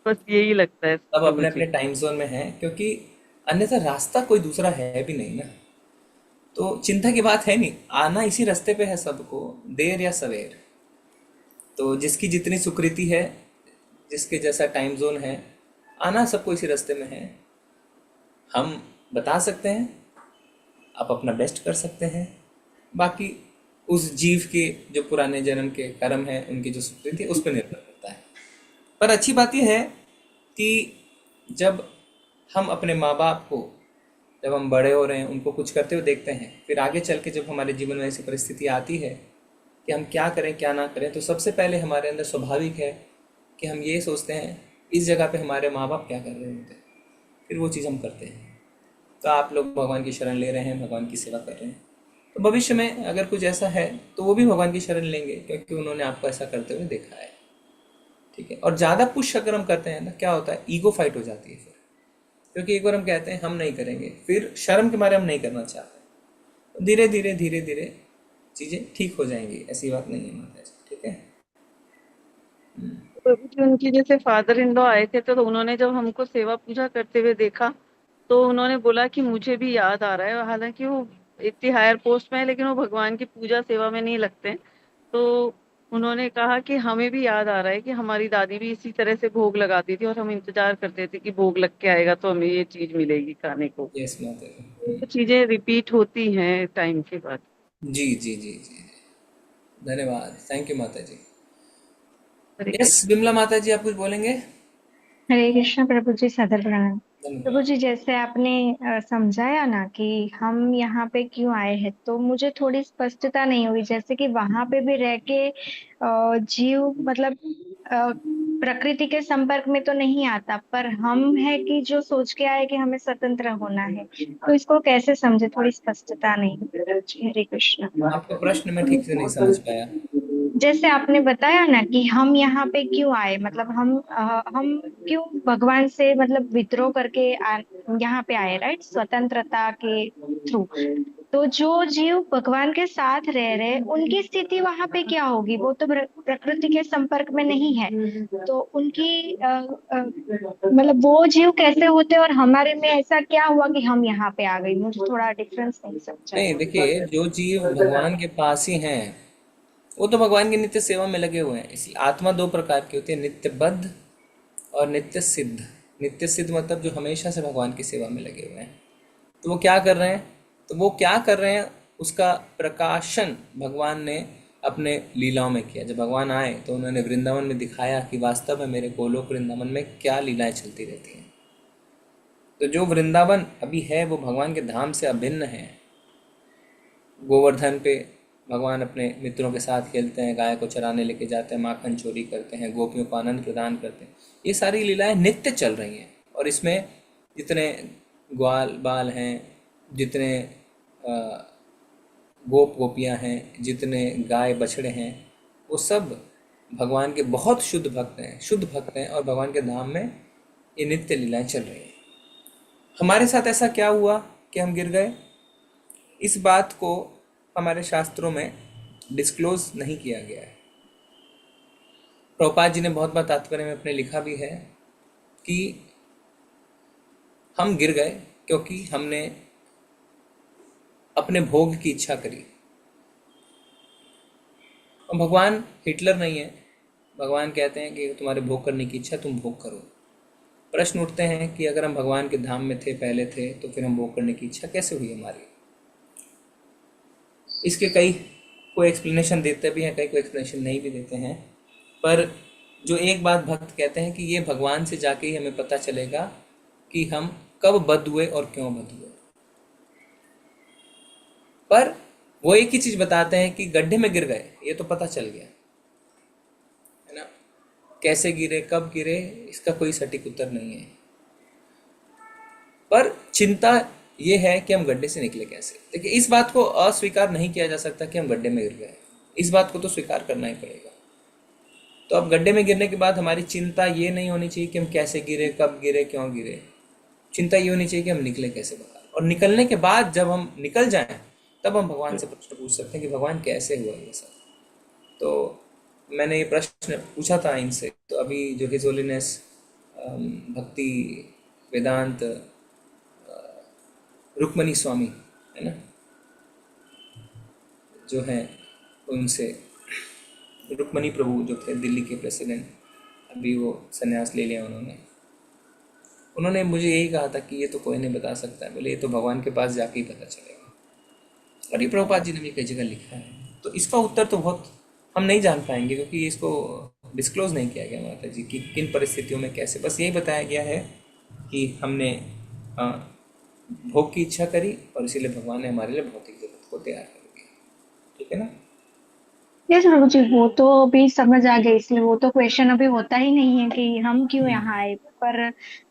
Speaker 14: बस यही लगता है
Speaker 1: सब
Speaker 14: प्रभु
Speaker 1: अपने
Speaker 14: जी।
Speaker 1: अपने टाइम जोन में है, क्योंकि अन्यथा रास्ता कोई दूसरा है भी नहीं ना। तो चिंता की बात है नहीं, आना इसी रास्ते पे है सबको, देर या सवेर। तो जिसकी जितनी सुकृति है, जिसके जैसा टाइम जोन है, आना सबको इसी रास्ते में है। हम बता सकते हैं, आप अपना बेस्ट कर सकते हैं, बाकी उस जीव के जो पुराने जन्म के कर्म हैं, उनकी जो सुकृति, उस पर निर्भर करता है। पर अच्छी बात यह है कि जब हम अपने माँ बाप को, जब हम बड़े हो रहे हैं, उनको कुछ करते हुए देखते हैं, फिर आगे चल के जब हमारे जीवन में ऐसी परिस्थिति आती है कि हम क्या करें क्या ना करें, तो सबसे पहले हमारे अंदर स्वाभाविक है कि हम ये सोचते हैं इस जगह पे हमारे माँ बाप क्या कर रहे होते हैं, फिर वो चीज़ हम करते हैं। तो आप लोग भगवान की शरण ले रहे हैं, भगवान की सेवा कर रहे हैं, तो भविष्य में अगर कुछ ऐसा है तो वो भी भगवान की शरण लेंगे, क्योंकि उन्होंने आपको ऐसा करते हुए देखा है। ठीक है। और ज़्यादा पुश अगर हम करते हैं ना, क्या होता है, ईगो फाइट हो जाती है फिर। क्योंकि एक बार हम कहते हैं हम नहीं करेंगे, फिर शर्म के मारे हम नहीं करना चाहते, तो धीरे धीरे धीरे धीरे चीज़ें ठीक हो जाएंगी। ऐसी बात नहीं है माता जी। ठीक है।
Speaker 14: प्रभु जी उनकी जैसे फादर इन लॉ आए थे, तो उन्होंने जब हमको सेवा पूजा करते हुए देखा, तो उन्होंने बोला कि मुझे भी याद आ रहा है। हालांकि वो इतनी हायर पोस्ट में है, लेकिन वो भगवान की पूजा सेवा में नहीं लगते। तो उन्होंने कहा कि हमें भी याद आ रहा है कि हमारी दादी भी इसी तरह से भोग लगाती थी, और हम इंतजार करते थे कि भोग लग के आएगा तो हमें ये चीज मिलेगी खाने को।
Speaker 1: यस माता जी।
Speaker 14: तो चीजें रिपीट होती हैं टाइम के बाद।
Speaker 1: जी जी जी जी, धन्यवाद, थैंक यू माता जी।
Speaker 14: हरे
Speaker 1: यस विमला माता जी, आप कुछ बोलेंगे?
Speaker 5: हरे कृष्ण प्रभु जी, सादर प्रणाम।
Speaker 1: धन्यवाद।
Speaker 5: प्रभु जी, जैसे आपने समझाया ना कि हम यहाँ पे क्यों आए हैं, तो मुझे थोड़ी स्पष्टता नहीं हुई। जैसे कि वहां पे भी रह के जीव मतलब प्रकृति के संपर्क में तो नहीं आता, पर हम है कि जो सोच के आए कि हमें स्वतंत्र होना है, तो इसको कैसे समझे, थोड़ी स्पष्टता नहीं हुई। हरे कृष्ण।
Speaker 1: आपका प्रश्न मैं ठीक से नहीं समझ पाया।
Speaker 5: जैसे आपने बताया ना कि हम यहाँ पे क्यों आए, मतलब हम क्यों भगवान से मतलब विद्रोह करके यहाँ पे आए, राइट, स्वतंत्रता के थ्रू। तो जो जीव भगवान के साथ रह रहे, उनकी स्थिति वहां पे क्या होगी? वो तो प्रकृति के संपर्क में नहीं है, तो उनकी मतलब वो जीव कैसे होते, और हमारे में ऐसा क्या हुआ कि हम यहाँ पे आ गए? मुझे थोड़ा डिफरेंस नहीं समझा।
Speaker 1: नहीं, देखिए, जो जीव भगवान के पास ही हैं, वो तो भगवान की नित्य सेवा में लगे हुए हैं। इसलिए आत्मा दो प्रकार की होती है, नित्यबद्ध और नित्य सिद्ध। नित्य सिद्ध मतलब जो हमेशा से भगवान की सेवा में लगे हुए हैं। तो वो क्या कर रहे हैं, उसका प्रकाशन भगवान ने अपने लीलाओं में किया। जब भगवान आए तो उन्होंने वृंदावन में दिखाया कि वास्तव में मेरे गोलोक वृंदावन में क्या लीलाएं चलती रहती हैं। तो जो वृंदावन अभी है वो भगवान के धाम से अभिन्न है। गोवर्धन पे भगवान अपने मित्रों के साथ खेलते हैं, गाय को चराने लेके जाते हैं, माखन चोरी करते हैं, गोपियों को आनंद प्रदान करते हैं। ये सारी लीलाएं नित्य चल रही हैं, और इसमें जितने ग्वाल बाल हैं, जितने गोप गोपियां हैं, जितने गाय बछड़े हैं, वो सब भगवान के बहुत शुद्ध भक्त हैं, और भगवान के धाम में ये नित्य लीलाएं चल रही हैं। हमारे साथ ऐसा क्या हुआ कि हम गिर गए? इस बात को हमारे शास्त्रों में डिस्क्लोज नहीं किया गया है। प्रभुपाद जी ने बहुत बार तात्पर्य में अपने लिखा भी है कि हम गिर गए क्योंकि हमने अपने भोग की इच्छा करी। और भगवान हिटलर नहीं है। भगवान कहते हैं कि तुम्हारे भोग करने की इच्छा, तुम भोग करो। प्रश्न उठते हैं कि अगर हम भगवान के धाम में थे, पहले थे, तो फिर हम भोग करने की इच्छा कैसे हुई हमारी? इसके कोई एक्सप्लेनेशन देते भी हैं, कोई एक्सप्लेनेशन नहीं भी देते हैं। पर जो एक बात भक्त कहते हैं कि ये भगवान से जाके ही हमें पता चलेगा कि हम कब बद्ध हुए और क्यों बद्ध हुए। पर वो एक ही चीज बताते हैं कि गड्ढे में गिर गए, ये तो पता चल गया है ना। कैसे गिरे, कब गिरे, इसका कोई सटीक उत्तर नहीं है। पर चिंता ये है कि हम गड्ढे से निकले कैसे। देखिए, इस बात को अस्वीकार नहीं किया जा सकता कि हम गड्ढे में गिर गए, इस बात को तो स्वीकार करना ही पड़ेगा। तो अब गड्ढे में गिरने के बाद हमारी चिंता ये नहीं होनी चाहिए कि हम कैसे गिरे, कब गिरे, क्यों गिरे। चिंता ये होनी चाहिए कि हम निकले कैसे बाहर, और निकलने के बाद जब हम निकल जाएं तब हम भगवान से प्रश्न पूछ सकते हैं कि भगवान कैसे हुआ ये सब। तो मैंने ये प्रश्न पूछा था इनसे, तो अभी जो हिज होलीनेस भक्ति वेदांत रुक्मणी स्वामी है ना, जो हैं, उनसे रुक्मणी प्रभु जो थे दिल्ली के प्रेसिडेंट, अभी वो संन्यास ले लिया उन्होंने मुझे यही कहा था कि ये तो कोई नहीं बता सकता है, बोले ये तो भगवान के पास जाके ही पता चलेगा। और ये प्रभुपाद जी ने भी कई जगह लिखा है, तो इसका उत्तर तो बहुत हम नहीं जान पाएंगे क्योंकि इसको डिस्क्लोज नहीं किया गया माता जी कि किन परिस्थितियों में कैसे। बस यही बताया गया है कि हमने भोग की इच्छा करी और इसीलिए भगवान ने हमारे लिए भौतिक जगत को तैयार कर दिया। ठीक है ना?
Speaker 5: यस प्रभु जी, वो तो अभी समझ आ गया, इसलिए वो तो क्वेश्चन अभी होता ही नहीं है कि हम क्यों यहाँ आए। पर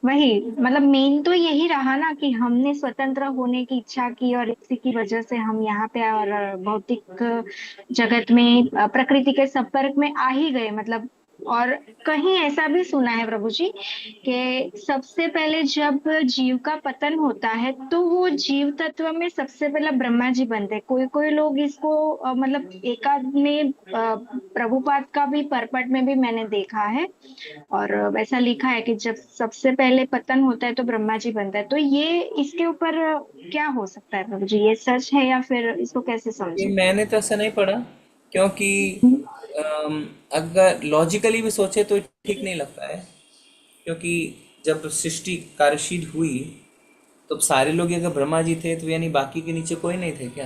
Speaker 5: वही मतलब मेन तो यही रहा ना कि हमने स्वतंत्र होने की इच्छा की और इसी की वजह से हम यहाँ पे और भौतिक जगत में प्रकृति के संपर्क में आ ही गए। मतलब और कहीं ऐसा भी सुना है प्रभु जी कि सबसे पहले जब जीव का पतन होता है तो वो जीव तत्व में सबसे पहले ब्रह्मा जी बनते हैं। कोई कोई लोग इसको मतलब एकाद में प्रभुपाद का भी परपट में भी मैंने देखा है और वैसा लिखा है कि जब सबसे पहले पतन होता है तो ब्रह्मा जी बनता है। तो ये इसके ऊपर क्या हो सकता है प्रभु जी, ये सच है या फिर इसको कैसे
Speaker 1: ये
Speaker 5: समझे?
Speaker 1: मैंने तो ऐसा नहीं पढ़ा क्योंकि अगर लॉजिकली भी सोचे तो ठीक नहीं लगता है, क्योंकि जब सृष्टि कार्यशील हुई तो सारे लोग अगर ब्रह्मा जी थे तो यानी बाकी के नीचे कोई नहीं थे क्या?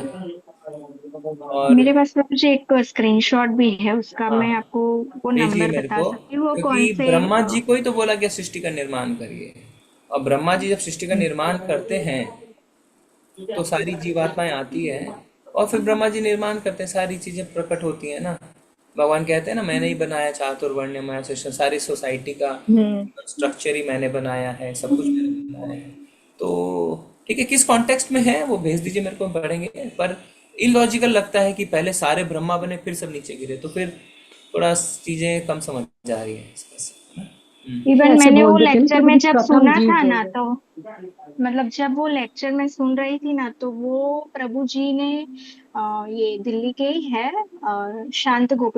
Speaker 1: और
Speaker 5: मेरे पास प्रभु जी एक स्क्रीनशॉट भी है उसका,
Speaker 1: हाँ,
Speaker 5: मैं आपको वो
Speaker 1: भेजिए
Speaker 5: नंबर
Speaker 1: मेरे
Speaker 5: बता
Speaker 1: को,
Speaker 5: सकती हूँ। वो कौन
Speaker 1: क्योंकि
Speaker 5: से
Speaker 1: ब्रह्मा जी को ही तो बोला गया सृष्टि का निर्माण करिए, और ब्रह्मा जी जब सृष्टि का निर्माण करते हैं तो सारी जीवात्माएं आती है और फिर ब्रह्मा जी निर्माण करते हैं, सारी चीजें प्रकट होती है ना। भगवान कहते हैं ना, मैंने ही बनाया चातुर्वर्ण्यमय सृष्टि, सारी सोसाइटी का स्ट्रक्चर ही मैंने बनाया है, सब कुछ मैंने बनाया है। तो ठीक है, किस कॉन्टेक्स्ट में है वो भेज दीजिए मेरे को, पढ़ेंगे। पर इलॉजिकल लगता है कि पहले सारे ब्रह्मा बने फिर सब नीचे गिरे, तो फिर थोड़ा चीजें कम समझ जा रही है इसका से, है ना?
Speaker 5: इवन
Speaker 13: ऐसे
Speaker 5: मैंने वो
Speaker 13: बोल देते हैं
Speaker 5: लेक्चर
Speaker 13: कि
Speaker 5: में
Speaker 13: वो
Speaker 5: जब
Speaker 13: प्रथम
Speaker 5: सुना
Speaker 13: जीव
Speaker 5: था
Speaker 13: बोल
Speaker 5: ना,
Speaker 13: देते
Speaker 5: तो मतलब जब वो लेक्चर में सुन रही थी ना, तो वो प्रभु जी ने ये दिल्ली के ही है शांत गोपी